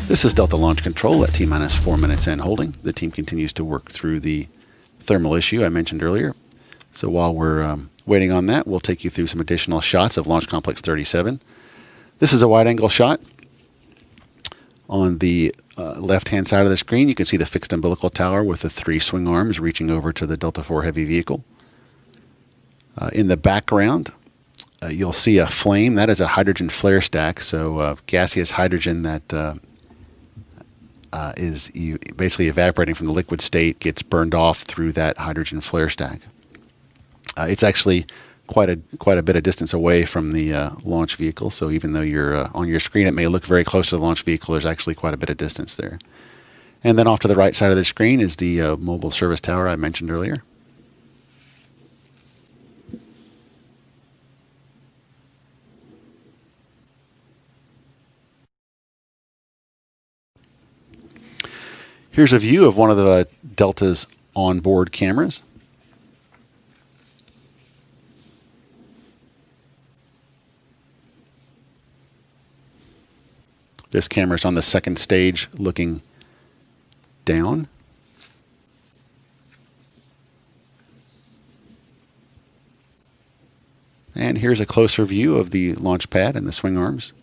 D: This is Delta Launch Control at T-minus 4 minutes and holding. The team continues to work through the thermal issue I mentioned earlier. So while we're waiting on that, we'll take you through some additional shots of Launch Complex 37. This is a wide-angle shot. On the left-hand side of the screen, you can see the fixed umbilical tower with the 3 swing arms reaching over to the Delta IV Heavy vehicle. In the background, you'll see a flame. That is a hydrogen flare stack, so gaseous hydrogen that is basically evaporating from the liquid state gets burned off through that hydrogen flare stack. It's actually quite a bit of distance away from the launch vehicle, so even though you're on your screen, it may look very close to the launch vehicle. There's actually quite a bit of distance there. And then off to the right side of the screen is the mobile service tower I mentioned earlier. Here's a view of one of the Delta's onboard cameras. This camera is on the second stage looking down. And here's a closer view of the launch pad and the swing arms.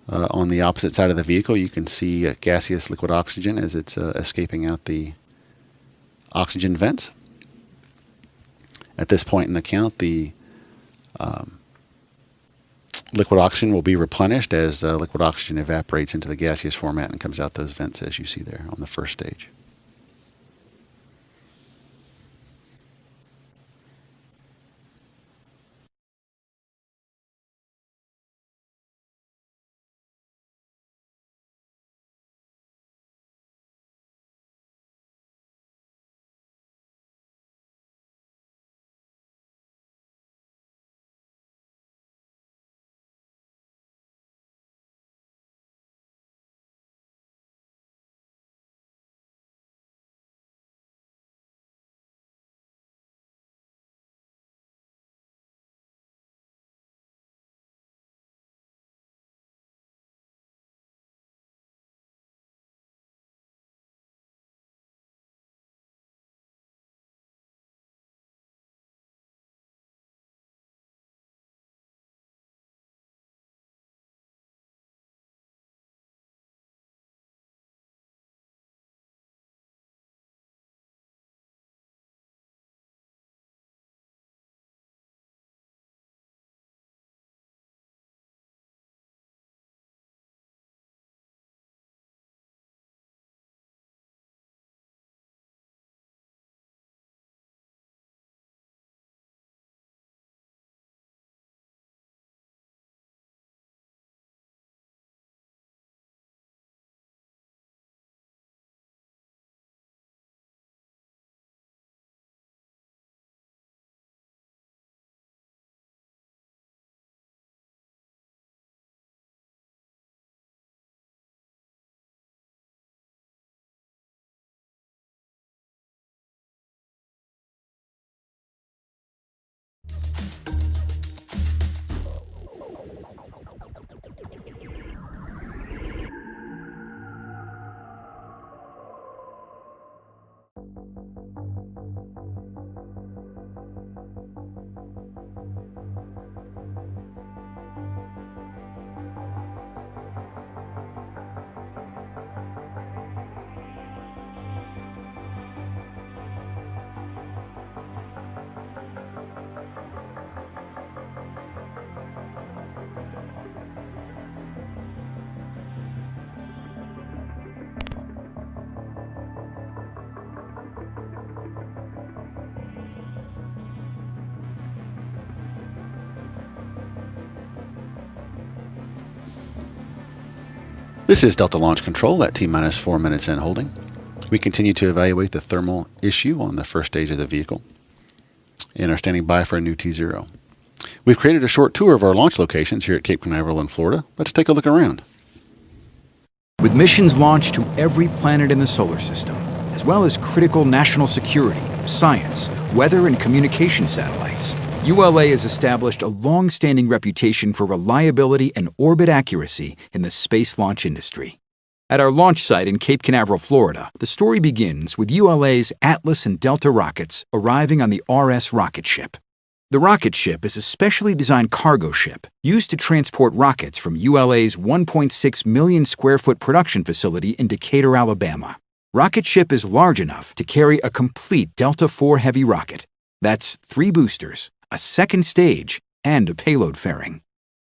D: On the opposite side of the vehicle, you can see gaseous liquid oxygen as it's escaping out the oxygen vents. At this point in the count, the liquid oxygen will be replenished as liquid oxygen evaporates into the gaseous format and comes out those vents as you see there on the first stage. This is Delta Launch Control at T-minus 4 minutes in holding. We continue to evaluate the thermal issue on the first stage of the vehicle and are standing by for a new T0. We've created a short tour of our launch locations here at Cape Canaveral in Florida. Let's take a look around.
C: With missions launched to every planet in the solar system, as well as critical national security, science, weather, and communication satellites, ULA has established a long-standing reputation for reliability and orbit accuracy in the space launch industry. At our launch site in Cape Canaveral, Florida, the story begins with ULA's Atlas and Delta rockets arriving on the RS rocket ship. The rocket ship is a specially designed cargo ship used to transport rockets from ULA's 1.6 million square foot production facility in Decatur, Alabama. Rocket ship is large enough to carry a complete Delta IV Heavy rocket. That's 3 boosters, a second stage, and a payload fairing.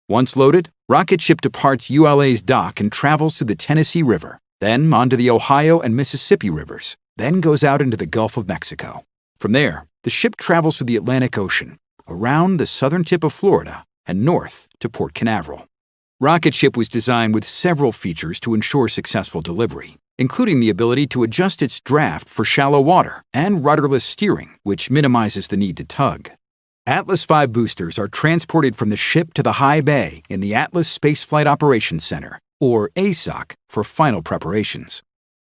C: Once loaded, rocket ship departs ULA's dock and travels through the Tennessee River, then onto the Ohio and Mississippi rivers, then goes out into the Gulf of Mexico. From there, the ship travels through the Atlantic Ocean, around the southern tip of Florida, and north to Port Canaveral. Rocket ship was designed with several features to ensure successful delivery, including the ability to adjust its draft for shallow water and rudderless steering, which minimizes the need to tug. Atlas V boosters are transported from the ship to the high bay in the Atlas Spaceflight Operations Center, or ASOC, for final preparations.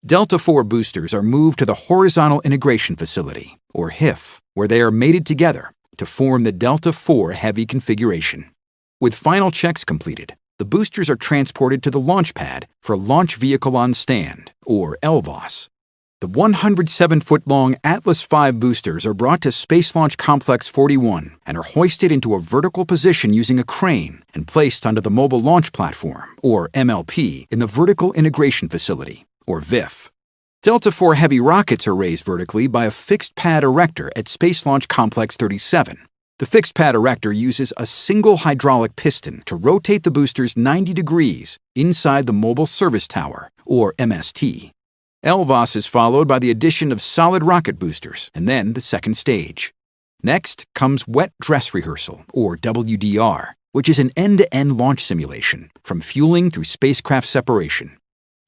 C: Delta IV boosters are moved to the Horizontal Integration Facility, or HIF, where they are mated together to form the Delta IV Heavy configuration. With final checks completed, the boosters are transported to the launch pad for Launch Vehicle on Stand, or LVOS. The 107-foot-long Atlas V boosters are brought to Space Launch Complex 41 and are hoisted into a vertical position using a crane and placed onto the Mobile Launch Platform, or MLP, in the Vertical Integration Facility, or VIF. Delta IV Heavy rockets are raised vertically by a fixed-pad erector at Space Launch Complex 37. The fixed-pad erector uses a single hydraulic piston to rotate the boosters 90 degrees inside the Mobile Service Tower, or MST. LVOS is followed by the addition of solid rocket boosters, and then the second stage. Next comes Wet Dress Rehearsal, or WDR, which is an end-to-end launch simulation, from fueling through spacecraft separation.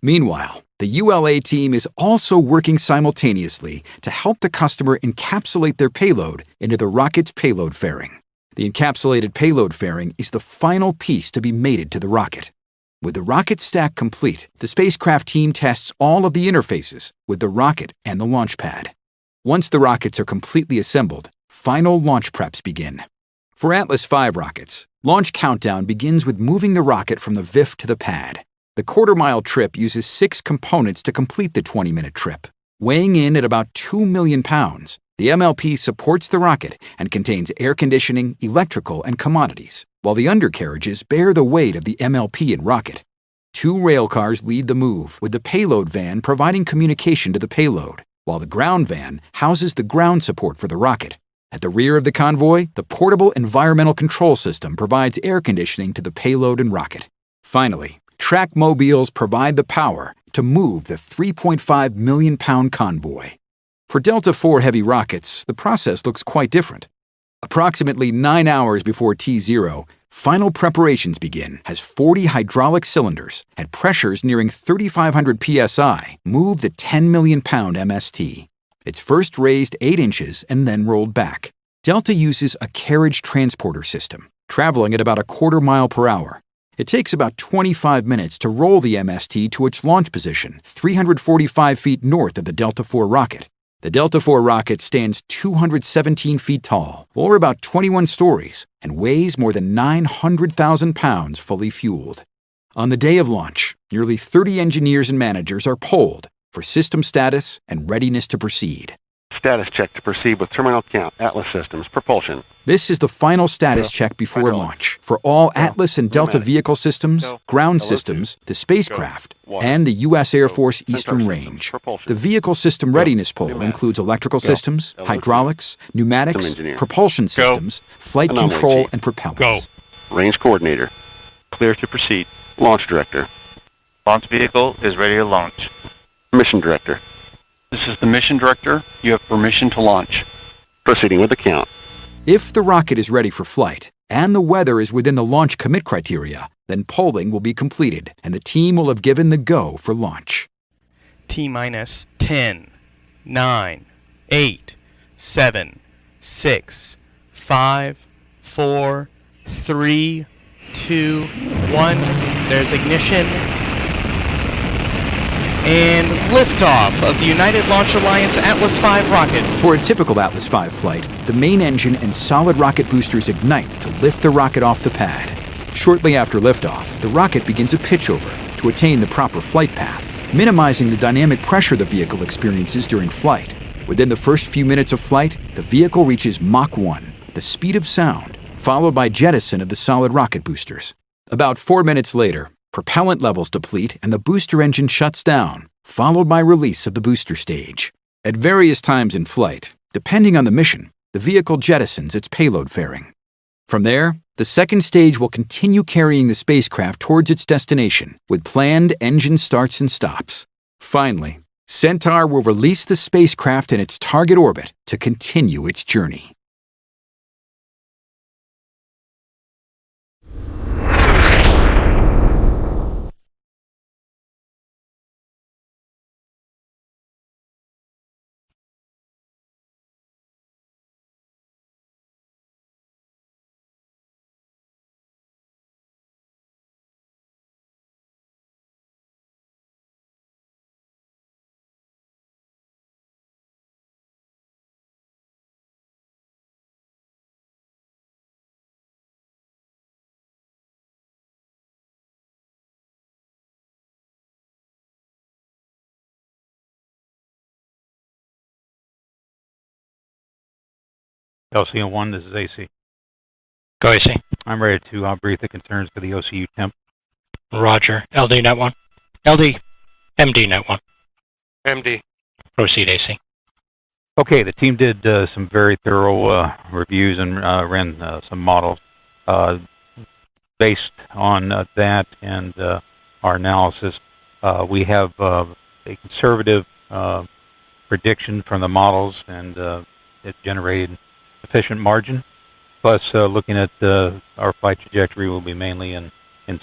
C: Meanwhile, the ULA team is also working simultaneously to help the customer encapsulate their payload into the rocket's payload fairing. The encapsulated payload fairing is the final piece to be mated to the rocket. With the rocket stack complete, the spacecraft team tests all of the interfaces with the rocket and the launch pad. Once the rockets are completely assembled, final launch preps begin. For Atlas V rockets, launch countdown begins with moving the rocket from the VIF to the pad. The quarter-mile trip uses 6 components to complete the 20-minute trip. Weighing in at about 2 million pounds, the MLP supports the rocket and contains air conditioning, electrical, and commodities, while the undercarriages bear the weight of the MLP and rocket. 2 rail cars lead the move, with the payload van providing communication to the payload, while the ground van houses the ground support for the rocket. At the rear of the convoy, the portable environmental control system provides air conditioning to the payload and rocket. Finally, track mobiles provide the power to move the 3.5 million pound convoy. For Delta IV Heavy rockets, the process looks quite different. Approximately 9 hours before T0, final preparations begin as 40 hydraulic cylinders at pressures nearing 3,500 psi move the 10 million pound MST. It's first raised 8 inches and then rolled back. Delta uses a carriage transporter system, traveling at about a quarter mile per hour. It takes about 25 minutes to roll the MST to its launch position, 345 feet north of the Delta IV rocket. The Delta IV rocket stands 217 feet tall, or about 21 stories, and weighs more than 900,000 pounds fully fueled. On the day of launch, nearly 30 engineers and managers are polled for system status and readiness to proceed.
G: Status check to proceed with terminal count, Atlas Systems, propulsion.
C: This is the final status check before launch for all Atlas and Delta vehicle systems, ground systems, the spacecraft, and the U.S. Air Force Eastern Range. The vehicle system readiness poll includes electrical systems, hydraulics, pneumatics, propulsion systems, flight control, and propellants.
G: Range coordinator. Clear to proceed. Launch director.
H: Launch vehicle is ready to launch.
G: Mission director.
S: This is the mission director. You have permission to launch.
G: Proceeding with the count.
C: If the rocket is ready for flight and the weather is within the launch commit criteria, then polling will be completed and the team will have given the go for launch.
E: T-minus 10, 9, 8, 7, 6, 5, 4, 3, 2, 1. There's ignition. And liftoff of the United Launch Alliance Atlas V rocket.
C: For a typical Atlas V flight, the main engine and solid rocket boosters ignite to lift the rocket off the pad. Shortly after liftoff, the rocket begins a pitchover to attain the proper flight path, minimizing the dynamic pressure the vehicle experiences during flight. Within the first few minutes of flight, the vehicle reaches Mach 1, the speed of sound, followed by jettison of the solid rocket boosters. About 4 minutes later, propellant levels deplete and the booster engine shuts down, followed by release of the booster stage. At various times in flight, depending on the mission, the vehicle jettisons its payload fairing. From there, the second stage will continue carrying the spacecraft towards its destination with planned engine starts and stops. Finally, Centaur will release the spacecraft in its target orbit to continue its journey.
H: LCM1, this is AC.
I: Go AC.
H: I'm ready to brief the concerns for the OCU temp.
I: Roger. LD Net 1. LD. MD Net 1.
G: MD.
I: Proceed AC.
H: Okay, the team did some very thorough reviews and ran some models. Based on that and our analysis, we have a conservative prediction from the models, and it generated sufficient margin. Plus, looking at our flight trajectory will be mainly in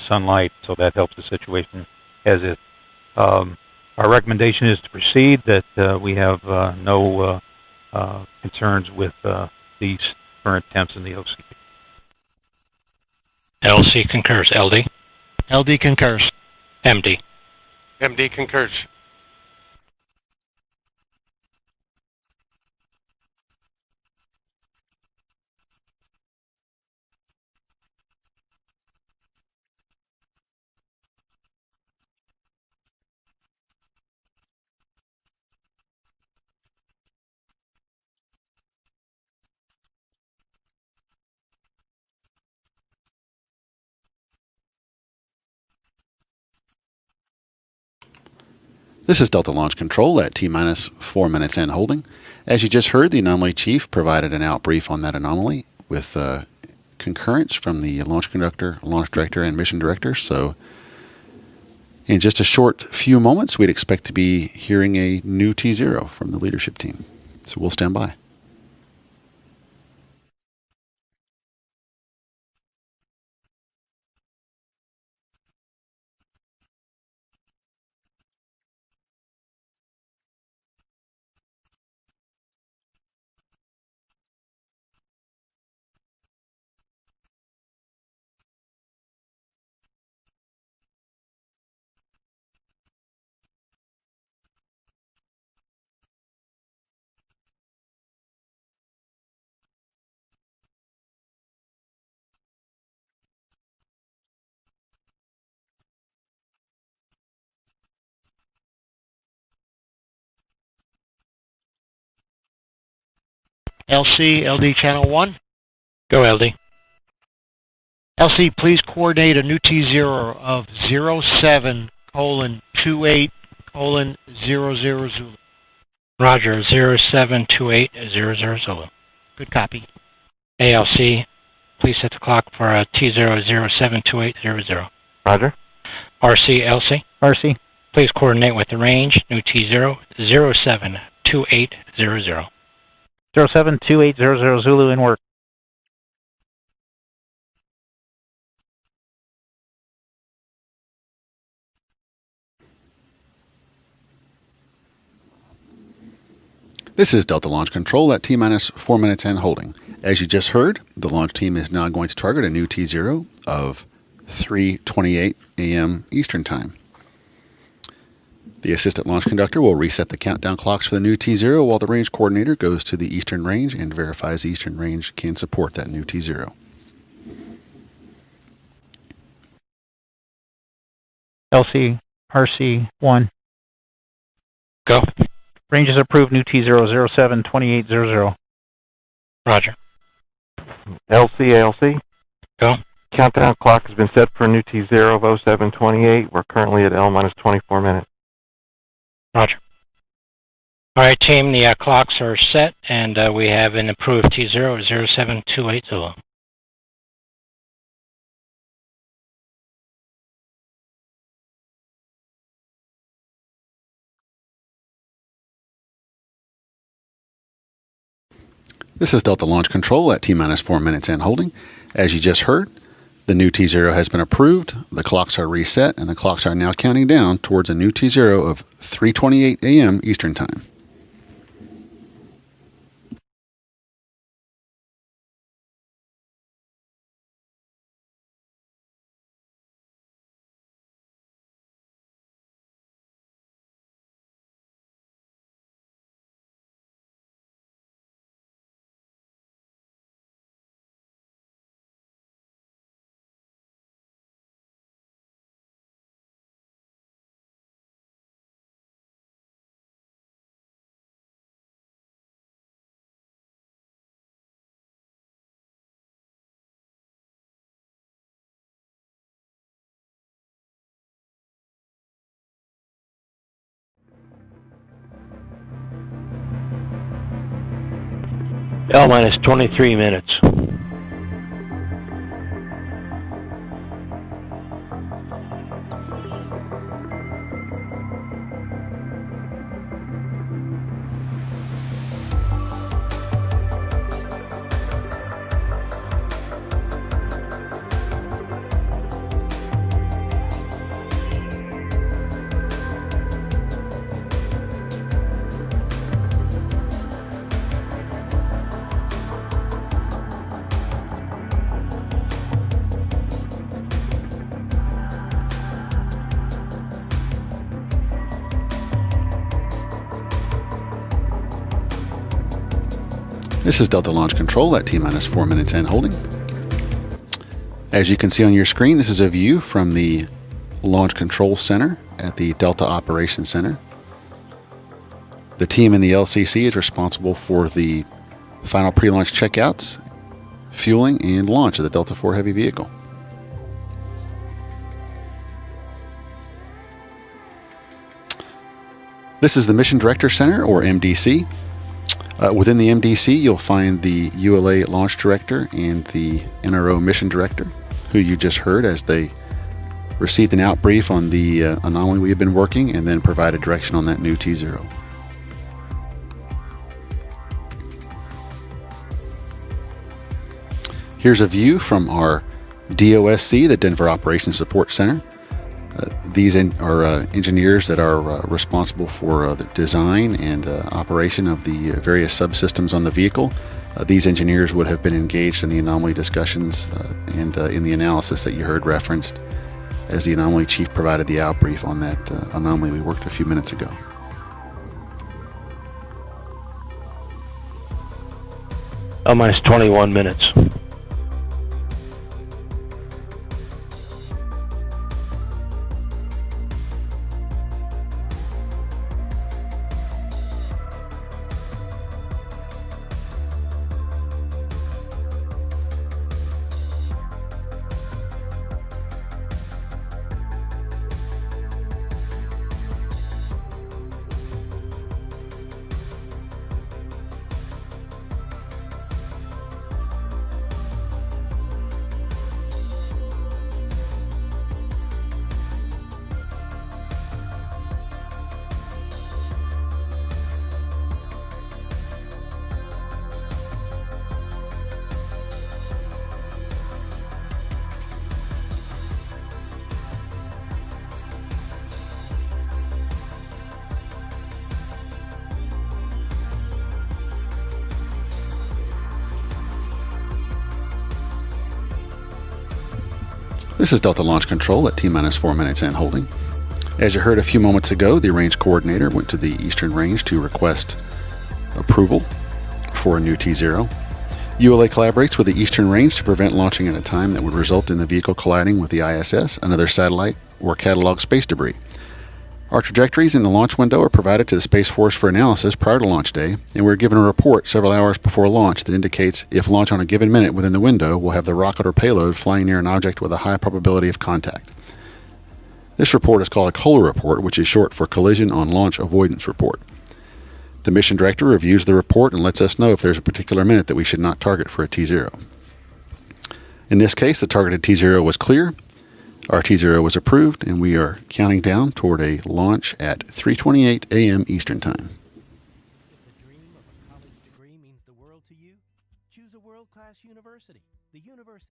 H: sunlight, so that helps the situation as is. Our recommendation is to proceed, that we have no concerns with these current temps in the OC.
I: LC concurs. LD. LD concurs. MD.
G: MD concurs.
D: This is Delta Launch Control at T-minus 4 minutes and holding. As you just heard, the anomaly chief provided an out brief on that anomaly with concurrence from the launch conductor, launch director, and mission director. So in just a short few moments, we'd expect to be hearing a new T0 from the leadership team. So we'll stand by.
R: LC, LD channel 1.
I: Go LD.
R: LC, please coordinate a new T0 of 07:28:00 Zulu.
I: Roger. 072800 Zulu.
R: Good copy.
I: ALC, please set the clock for a T0 072800.
S: Roger.
I: RC, LC.
H: RC.
I: Please coordinate with the range, new T0 072800.
H: 072800 Zulu in work.
D: This is Delta Launch Control at T-minus 4 minutes and holding. As you just heard, the launch team is now going to target a new T0 of 3:28 a.m. Eastern Time. The assistant launch conductor will reset the countdown clocks for the new T0 while the range coordinator goes to the eastern range and verifies the eastern range can support that new T0.
H: LC, RC1.
I: Go.
H: Range is approved, new T0 072800.
I: Roger.
S: LC, ALC.
I: Go.
S: Countdown clock has been set for a new T0 of 0728. We're currently at L-minus 24 minutes.
I: Roger. All right, team, the clocks are set, and we have an approved T0 0728 Zulu.
D: This is Delta Launch Control at T-minus 4 minutes and holding. As you just heard, the new T0 has been approved, the clocks are reset, and the clocks are now counting down towards a new T0 of 3:28 a.m. Eastern Time.
R: L minus 23 minutes.
D: This is Delta Launch Control at T-minus 4 minutes and holding. As you can see on your screen, this is a view from the Launch Control Center at the Delta Operations Center. The team in the LCC is responsible for the final pre-launch checkouts, fueling, and launch of the Delta IV Heavy vehicle. This is the Mission Director Center, or MDC. Within the MDC, you'll find the ULA Launch Director and the NRO Mission Director, who you just heard as they received an out brief on the anomaly we have been working and then provided direction on that new T0. Here's a view from our DOSC, the Denver Operations Support Center. These are engineers that are responsible for the design and operation of the various subsystems on the vehicle. These engineers would have been engaged in the anomaly discussions and in the analysis that you heard referenced as the anomaly chief provided the out brief on that anomaly we worked a few minutes ago.
R: L minus 21 minutes.
D: This is Delta Launch Control at T-minus 4 minutes and holding. As you heard a few moments ago, the range coordinator went to the Eastern Range to request approval for a new T0. ULA collaborates with the Eastern Range to prevent launching at a time that would result in the vehicle colliding with the ISS, another satellite, or catalog space debris. Our trajectories in the launch window are provided to the Space Force for analysis prior to launch day, and we're given a report several hours before launch that indicates if launch on a given minute within the window, we'll have the rocket or payload flying near an object with a high probability of contact. This report is called a COLA report, which is short for Collision on Launch Avoidance Report. The mission director reviews the report and lets us know if there's a particular minute that we should not target for a T0. In this case, the targeted T0 was clear. Our T0 was approved, and we are counting down toward a launch at 3:28 a.m. Eastern Time.
T: If the dream of a college degree means the world to you, choose a world-class university. The university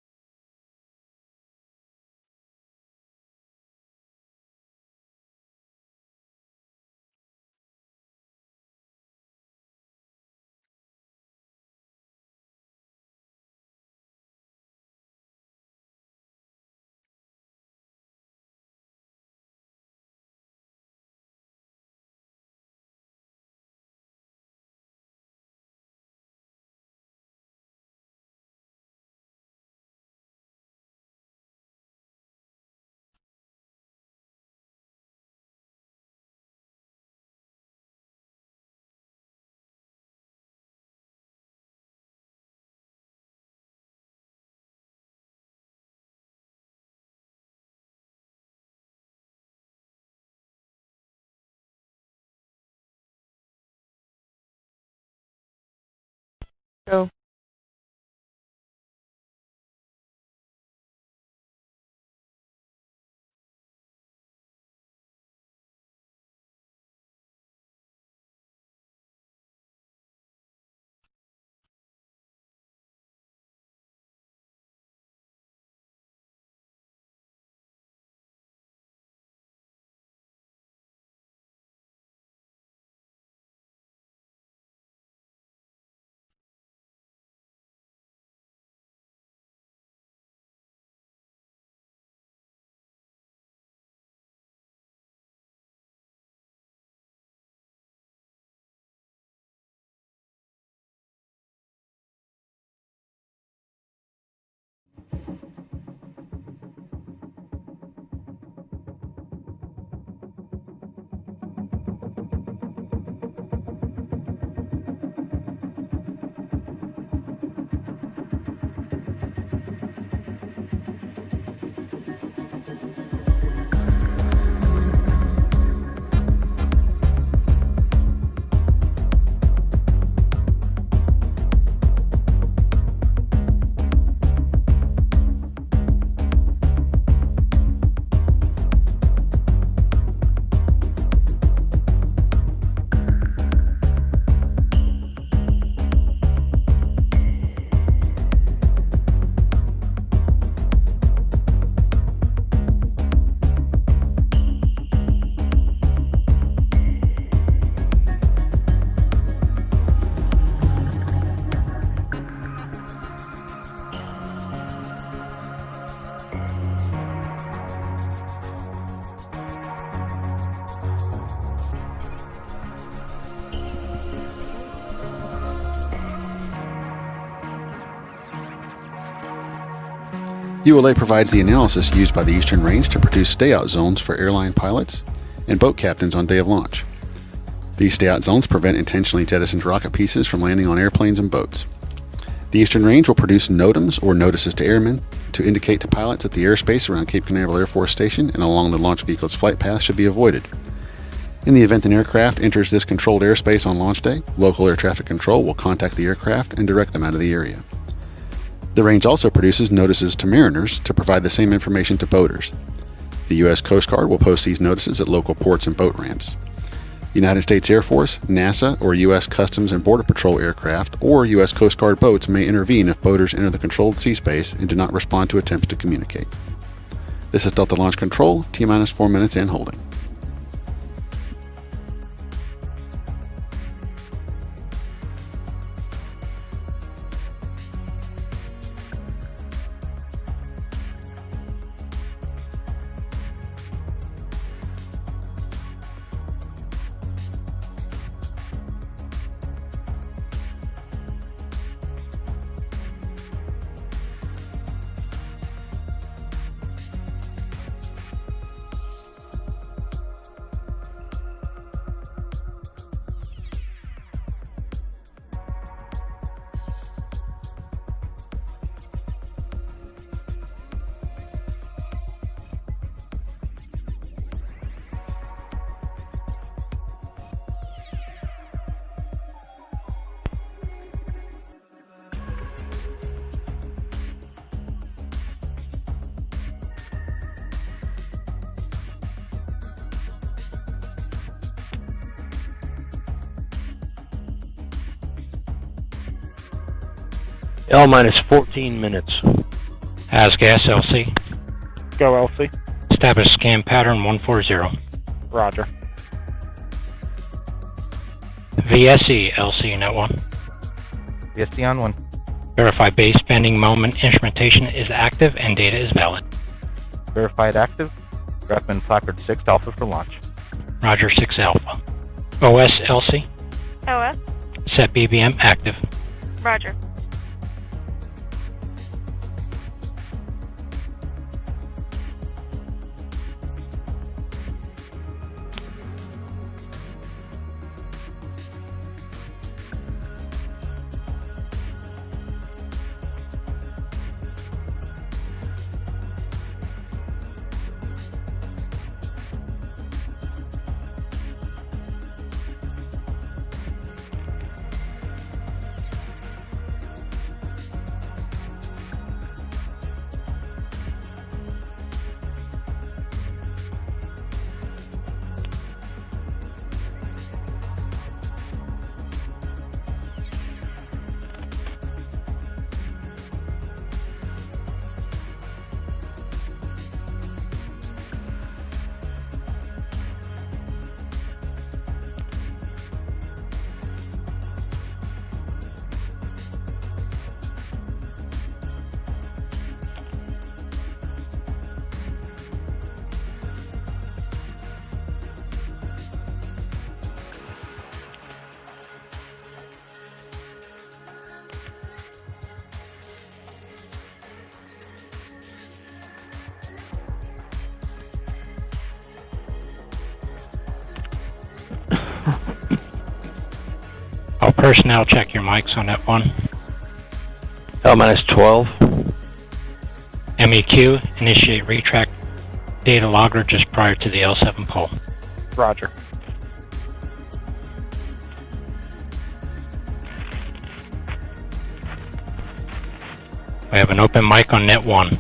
U: Go.
D: ULA provides the analysis used by the Eastern Range to produce stay-out zones for airline pilots and boat captains on day of launch. These stay-out zones prevent intentionally jettisoned rocket pieces from landing on airplanes and boats. The Eastern Range will produce NOTAMs, or notices to airmen, to indicate to pilots that the airspace around Cape Canaveral Air Force Station and along the launch vehicle's flight path should be avoided. In the event an aircraft enters this controlled airspace on launch day, local air traffic control will contact the aircraft and direct them out of the area. The range also produces notices to mariners to provide the same information to boaters. The U.S. Coast Guard will post these notices at local ports and boat ramps. United States Air Force, NASA, or U.S. Customs and Border Patrol aircraft or U.S. Coast Guard boats may intervene if boaters enter the controlled sea space and do not respond to attempts to communicate. This is Delta Launch Control, T-minus 4 minutes and holding.
R: L minus 14 minutes. As gas, LC.
S: Go, LC.
R: Establish scan pattern 140.
S: Roger.
R: VSE, LC, net 1.
S: VSE on 1.
R: Verify base bending moment instrumentation is active and data is valid.
S: Verified active. Grafman placard 6 Alpha for launch.
R: Roger, 6 Alpha. OS, LC.
U: OS.
R: Set BBM active.
U: Roger.
I: Personnel, check your mics on that one.
S: L-minus 12.
I: MEQ, initiate retract data logger just prior to the L7 pole.
S: Roger.
I: We have an open mic on net 1.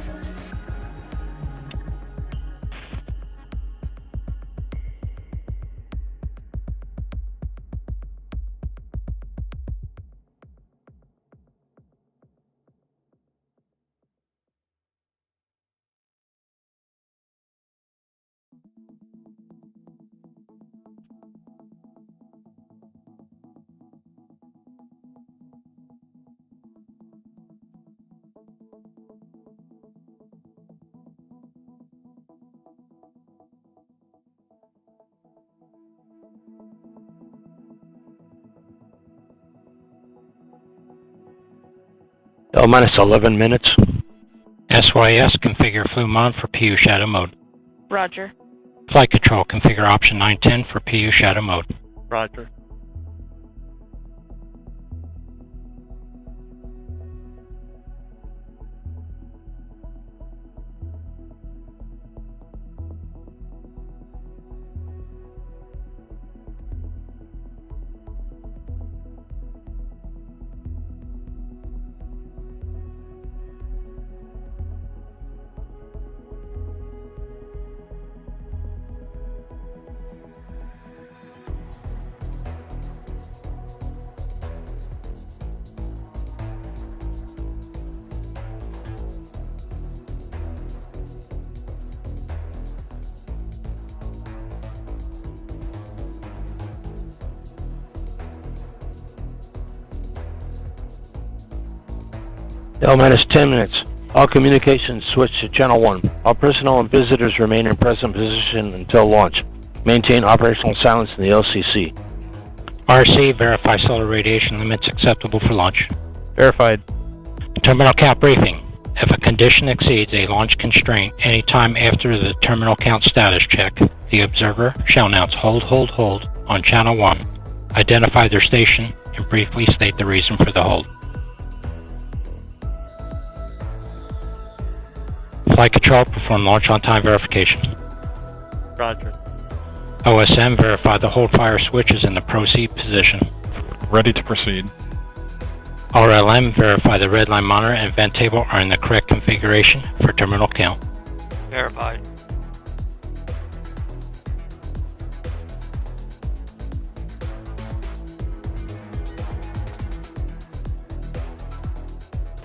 S: L-minus 11 minutes.
I: SYS, configure FluMon for PU shadow mode.
U: Roger.
I: Flight control, configure option 910 for PU shadow mode.
S: Roger. L-minus 10 minutes. All communications switch to channel 1. All personnel and visitors remain in present position until launch. Maintain operational silence in the LCC.
I: RC, verify solar radiation limits acceptable for launch.
S: Verified.
I: Terminal count briefing. If a condition exceeds a launch constraint any time after the terminal count status check, the observer shall announce hold, hold, hold on channel 1, identify their station, and briefly state the reason for the hold. Flight control, perform launch on time verification.
S: Roger.
I: OSM, verify the hold fire switch is in the proceed position.
V: Ready to proceed.
I: RLM, verify the red line monitor and vent table are in the correct configuration for terminal count.
S: Verified.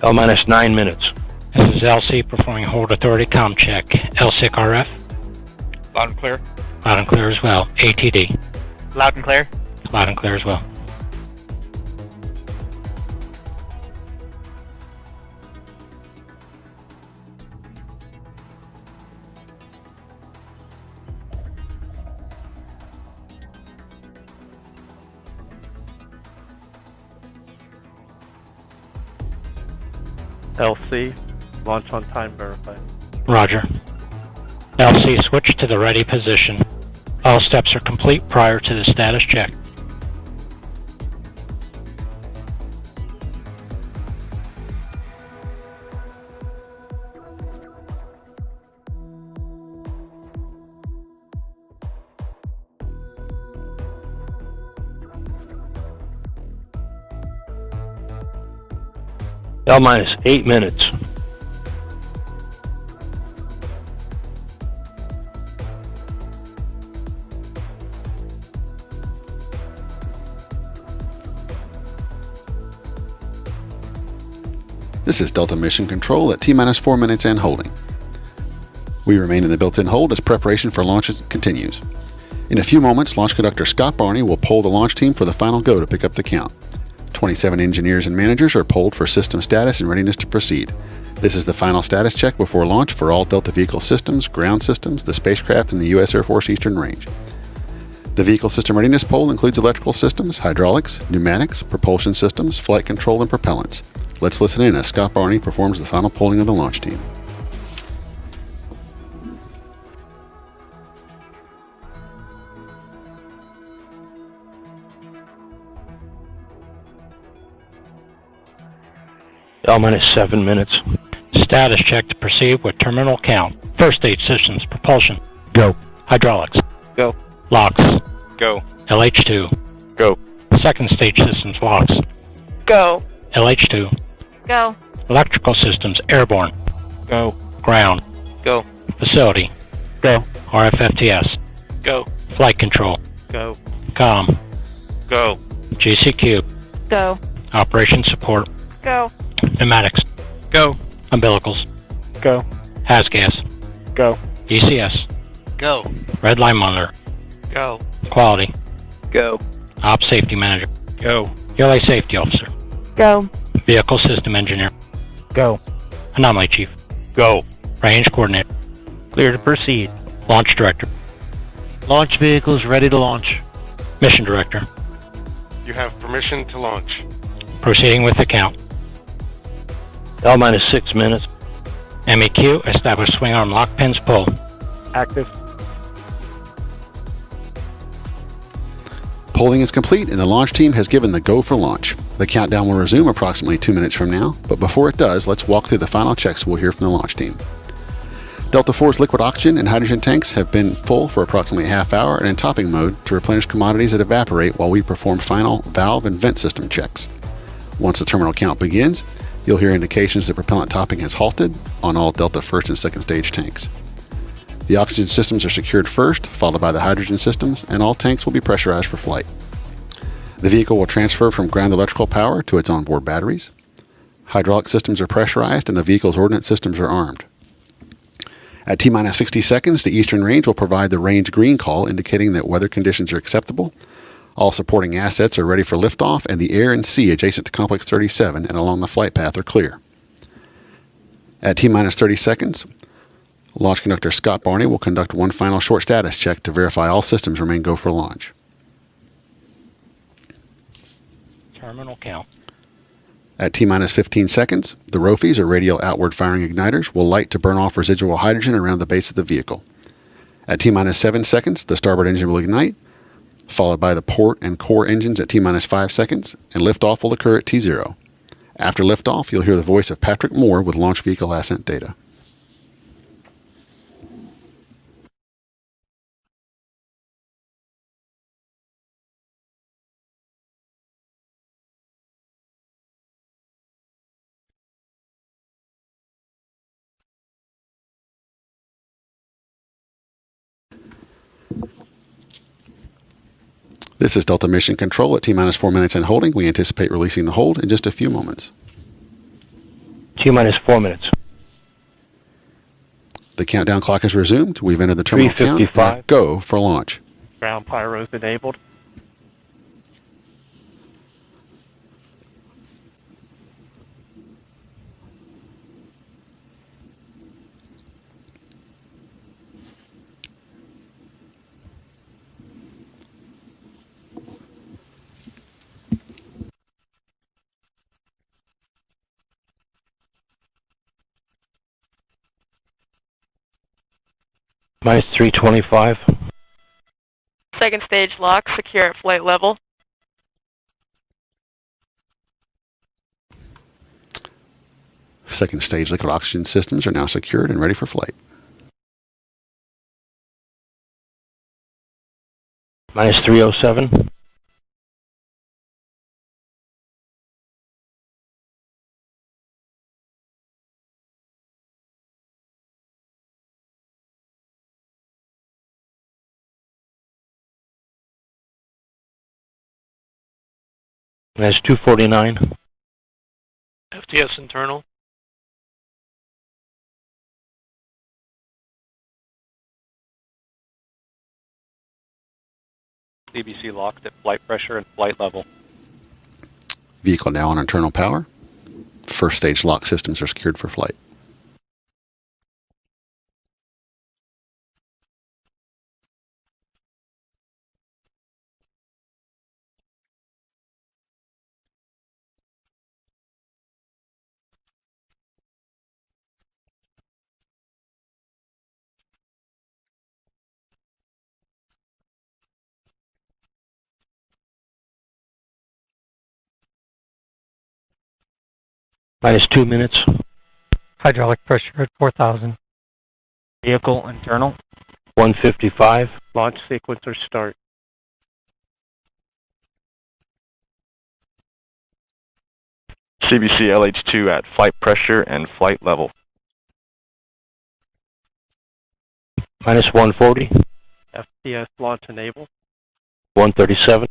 S: L-minus 9 minutes.
I: This is LC performing hold authority comm check. LSIC RF.
E: Loud and clear.
I: Loud and clear as well. ATD.
E: Loud and clear.
I: Loud and clear as well.
S: LC, launch on time verified.
I: Roger. LC, switch to the ready position. All steps are complete prior to the status check.
S: L-minus 8 minutes.
D: This is Delta Mission Control at T-minus 4 minutes and holding. We remain in the built-in hold as preparation for launch continues. In a few moments, launch conductor Scott Barney will poll the launch team for the final go to pick up the count. 27 engineers and managers are polled for system status and readiness to proceed. This is the final status check before launch for all Delta vehicle systems, ground systems, the spacecraft, and the U.S. Air Force Eastern Range. The vehicle system readiness poll includes electrical systems, hydraulics, pneumatics, propulsion systems, flight control, and propellants. Let's listen in as Scott Barney performs the final polling of the launch team.
S: L minus 7 minutes.
I: Status check to proceed with terminal count. First stage systems, propulsion.
S: Go.
I: Hydraulics.
S: Go.
I: Locks.
E: Go.
I: LH2.
E: Go.
I: Second stage systems, locks.
U: Go.
I: LH2.
U: Go.
I: Electrical systems, airborne.
S: Go.
I: Ground.
E: Go.
I: Facility.
S: Go.
I: RFFTS.
E: Go.
I: Flight control.
E: Go.
I: COM.
E: Go.
I: GCQ.
U: Go.
I: Operation support.
U: Go.
I: Pneumatics.
E: Go.
I: Umbilicals.
S: Go.
I: HASGAS.
S: Go.
I: ECS.
E: Go.
I: Red line monitor.
E: Go.
I: Quality.
E: Go.
I: Ops safety manager.
E: Go.
I: ULA safety officer.
U: Go.
I: Vehicle system engineer.
S: Go.
I: Anomaly chief.
E: Go.
I: Range coordinator.
R: Clear to proceed.
I: Launch director.
R: Launch vehicles ready to launch.
I: Mission director.
G: You have permission to launch.
I: Proceeding with the count.
S: L minus 6 minutes.
I: MEQ, establish swing arm lock pins pull.
S: Active.
D: Polling is complete and the launch team has given the go for launch. The countdown will resume approximately 2 minutes from now, but before it does, let's walk through the final checks we'll hear from the launch team. Delta IV's liquid oxygen and hydrogen tanks have been full for approximately a half hour and in topping mode to replenish commodities that evaporate while we perform final valve and vent system checks. Once the terminal count begins, you'll hear indications that propellant topping has halted on all Delta first and second stage tanks. The oxygen systems are secured first, followed by the hydrogen systems, and all tanks will be pressurized for flight. The vehicle will transfer from ground electrical power to its onboard batteries. Hydraulic systems are pressurized and the vehicle's ordnance systems are armed. At T-minus 60 seconds, the eastern range will provide the range green call indicating that weather conditions are acceptable. All supporting assets are ready for liftoff and the air and sea adjacent to Complex 37 and along the flight path are clear. At T-minus 30 seconds, Launch Conductor Scott Barney will conduct one final short status check to verify all systems remain go for launch.
I: Terminal count.
D: At T-minus 15 seconds, the ROFIs, or radial outward firing igniters, will light to burn off residual hydrogen around the base of the vehicle. At T-minus 7 seconds, the starboard engine will ignite, followed by the port and core engines at T-minus 5 seconds, and liftoff will occur at T0. After liftoff, you'll hear the voice of Patrick Moore with launch vehicle ascent data. This is Delta Mission Control at T-minus 4 minutes and holding. We anticipate releasing the hold in just a few moments.
S: T-minus 4 minutes.
D: The countdown clock is resumed. We've entered the terminal count.
S: 3:55.
D: Go for launch.
E: Ground pyros enabled.
S: Minus 325.
U: Second stage lock, secure at flight level.
D: Second stage liquid oxygen systems are now secured and ready for flight.
S: Minus 307. Minus 249.
E: FTS internal. DBC locked at flight pressure and flight level.
D: Vehicle now on internal power. First stage lock systems are secured for flight.
S: Minus 2 minutes.
A: Hydraulic pressure at 4,000. Vehicle internal.
S: 155.
A: Launch sequencer start.
V: CBC LH2 at flight pressure and flight level.
S: Minus 140.
A: FPS launch enable.
S: 137.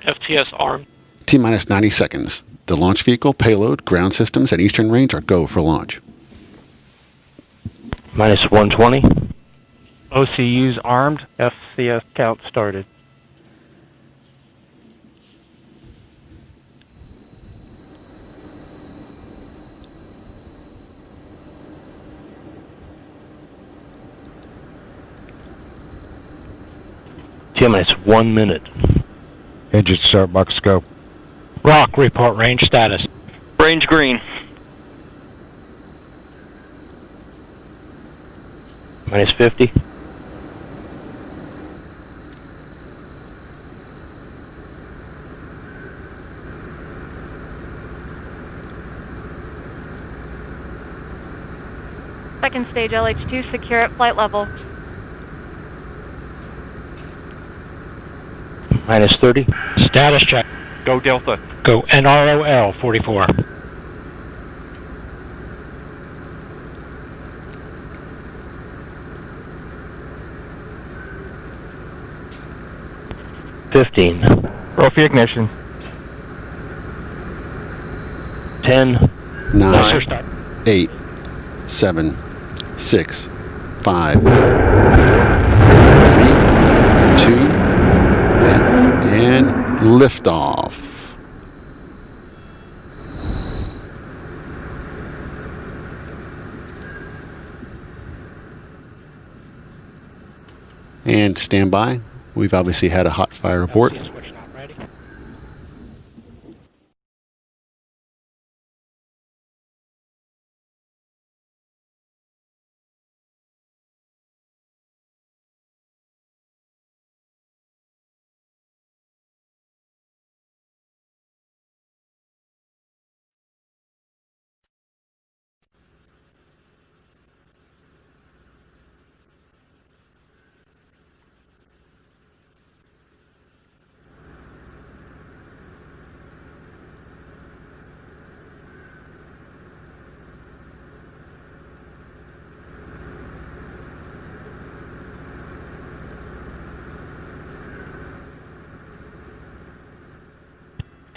I: FTS armed.
D: T-minus 90 seconds. The launch vehicle, payload, ground systems, and Eastern Range are go for launch.
S: Minus 120.
A: OCUs armed. FCS count started.
S: T-minus 1 minute.
W: Engine start, box scope.
I: Rock, report range status.
V: Range green.
S: Minus 50.
U: Second stage LH2 secure at flight level.
S: Minus 30.
I: Status check.
V: Go Delta.
I: Go NROL-44.
V: Trophy ignition.
S: 10.
D: 9, 8, 7, 6, 5, 4, 3, 2, and liftoff. And stand by. We've obviously had a hot fire abort.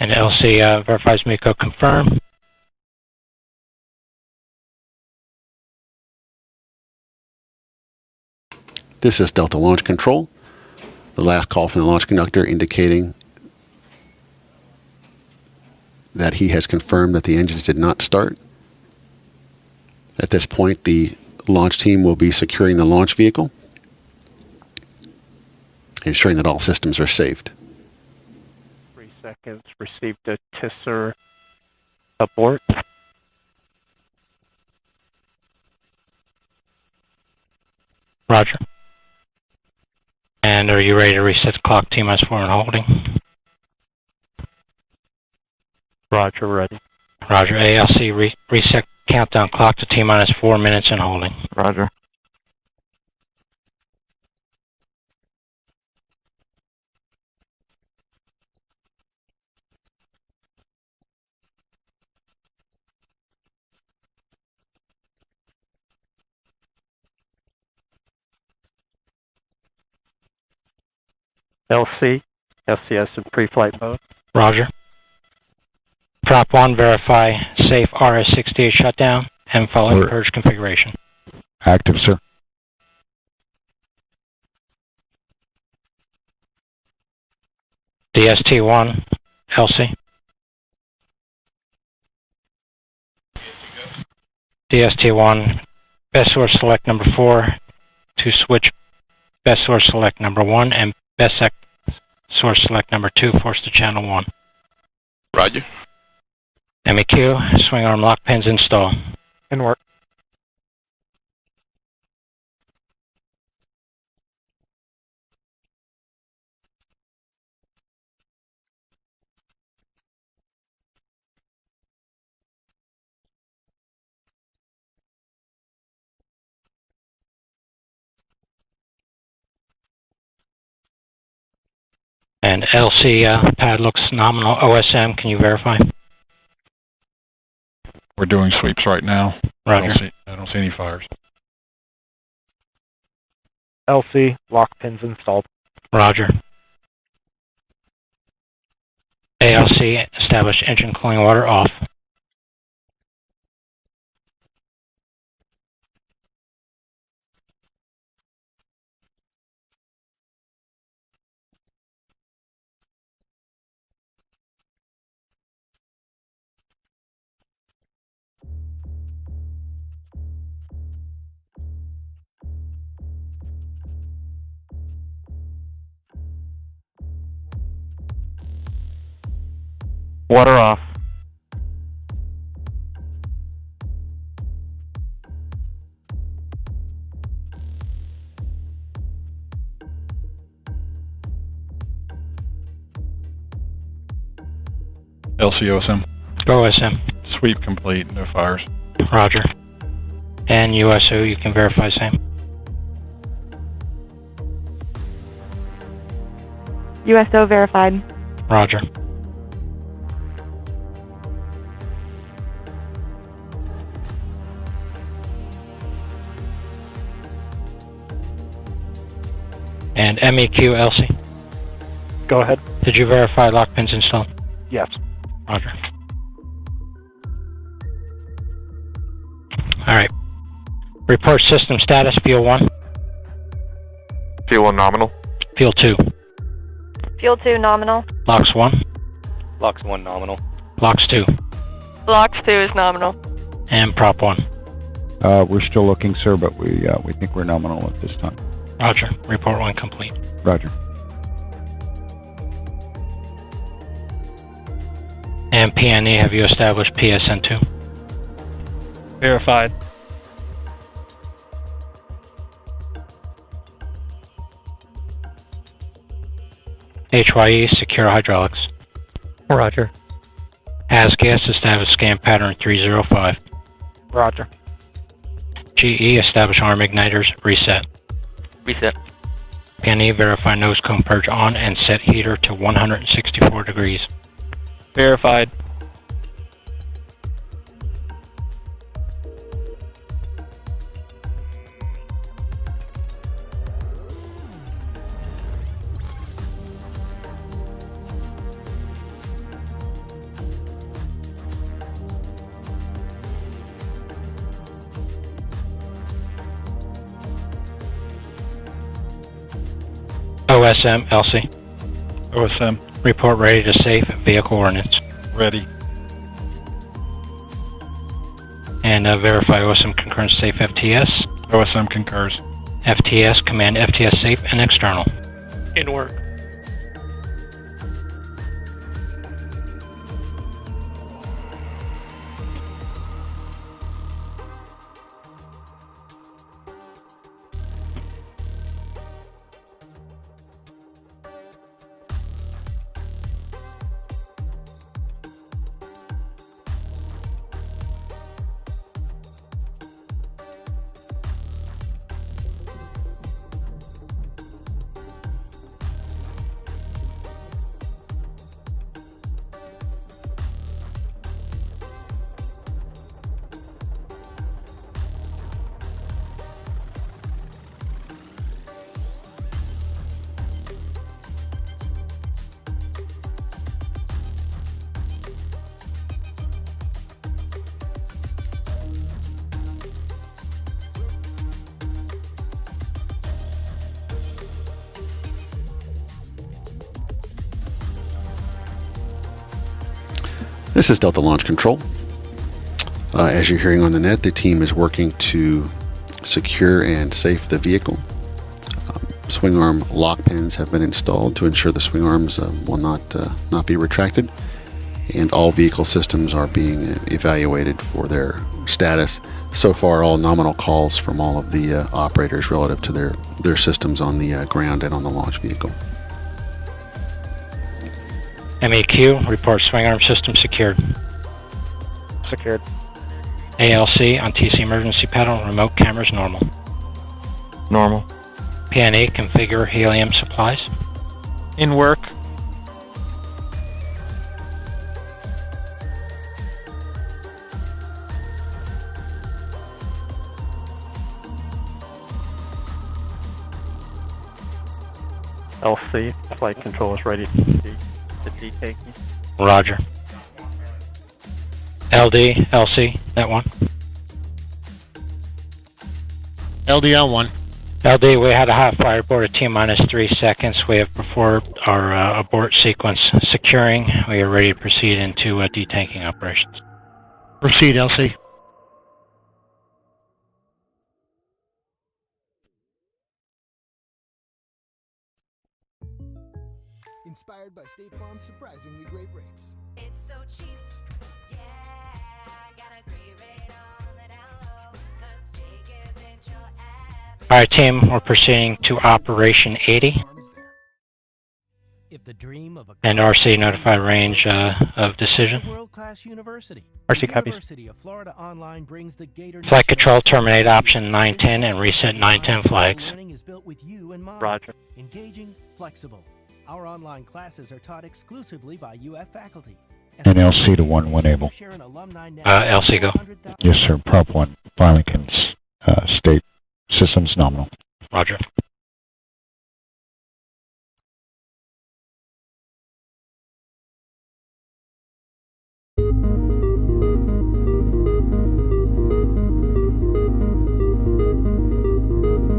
I: And LC verifies MECO confirm.
D: This is Delta Launch Control. The last call from the launch conductor indicating that he has confirmed that the engines did not start. At this point, the launch team will be securing the launch vehicle, ensuring that all systems are saved.
A: 3 seconds. Received a TISR abort.
I: Roger. And are you ready to reset the clock T-minus 4 and holding?
A: Roger, ready.
I: Roger. ALC reset countdown clock to T-minus 4 minutes and holding.
V: Roger.
A: LC, SCS in pre-flight mode.
I: Roger. Prop 1, verify safe RS-68 shutdown and following purge configuration.
W: Active, sir.
I: DST-1, LC. DST-1, best source select number 4 to switch best source select number 1 and best source select number 2 force to channel 1.
V: Roger.
I: MEQ, swing arm lock pins install.
A: In work.
I: And LC pad looks nominal. OSM, can you verify?
W: We're doing sweeps right now.
I: Roger.
W: I don't see any fires.
A: LC, lock pins installed.
I: Roger. ALC, establish engine cooling water off.
V: Water off.
W: LCOSM.
I: OSM.
W: Sweep complete, no fires.
I: Roger. And USO, you can verify same.
U: USO verified.
I: Roger. And MEQ LC.
A: Go ahead.
I: Did you verify lock pins installed?
A: Yes.
I: Roger. Alright. Report system status, Fuel 1.
V: Fuel 1 nominal.
I: Fuel 2.
U: Fuel 2 nominal.
I: Locks 1.
V: Locks 1 nominal.
I: Locks 2.
U: Locks 2 is nominal.
I: And Prop 1.
W: We're still looking, sir, but we think we're nominal at this time.
I: Roger. Report 1 complete.
W: Roger.
I: And PNE, have you established PSN2?
B: Verified.
I: HYE, secure hydraulics.
A: Roger.
I: ASGAS, establish scan pattern 305.
A: Roger.
I: GE, establish arm igniters, reset.
B: Reset.
I: PNE, verify nose cone purge on and set heater to 164 degrees.
B: Verified.
I: OSM, LC.
W: OSM.
I: Report ready to safe vehicle ordnance.
W: Ready.
I: And verify OSM concurrent safe FTS.
W: OSM concurs.
I: FTS, command FTS safe and external.
B: In work.
D: This is Delta Launch Control. As you're hearing on the net, the team is working to secure and safe the vehicle. Swing arm lock pins have been installed to ensure the swing arms will not be retracted, and all vehicle systems are being evaluated for their status. So far, all nominal calls from all of the operators relative to their systems on the ground and on the launch vehicle.
I: MEQ, report swing arm system secured.
A: Secured.
I: ALC on TC emergency panel, remote cameras normal.
V: Normal.
I: PNE, configure helium supplies.
B: In work.
V: LC, flight control is ready to detaking.
I: Roger. LD, LC, that one.
R: LDL1.
I: LD, we had a hot fire abort at T-minus 3 seconds. We have performed our abort sequence securing. We are ready to proceed into detanking operations.
R: Proceed, LC.
F: Inspired by State Farm's surprisingly great rates.
J: It's so cheap. Yeah, got a great rate on the down low, 'cause Jake isn't your average.
I: Alright team, we're proceeding to Operation 80.
T: If the dream of a
I: And RC notified range of decision.
T: world-class university.
I: RC
T: The
I: copies.
T: University of Florida Online brings the Gator
I: Flight control, terminate option 910 and reset 910 flags.
T: Learning is built with you in mind.
V: Roger.
T: Engaging, flexible. Our online classes are taught exclusively by UF faculty.
W: And LC to 1 able.
T: Share an alumni
I: LC go.
W: Yes, sir. Prop 1. Farmington's state systems nominal.
I: Roger.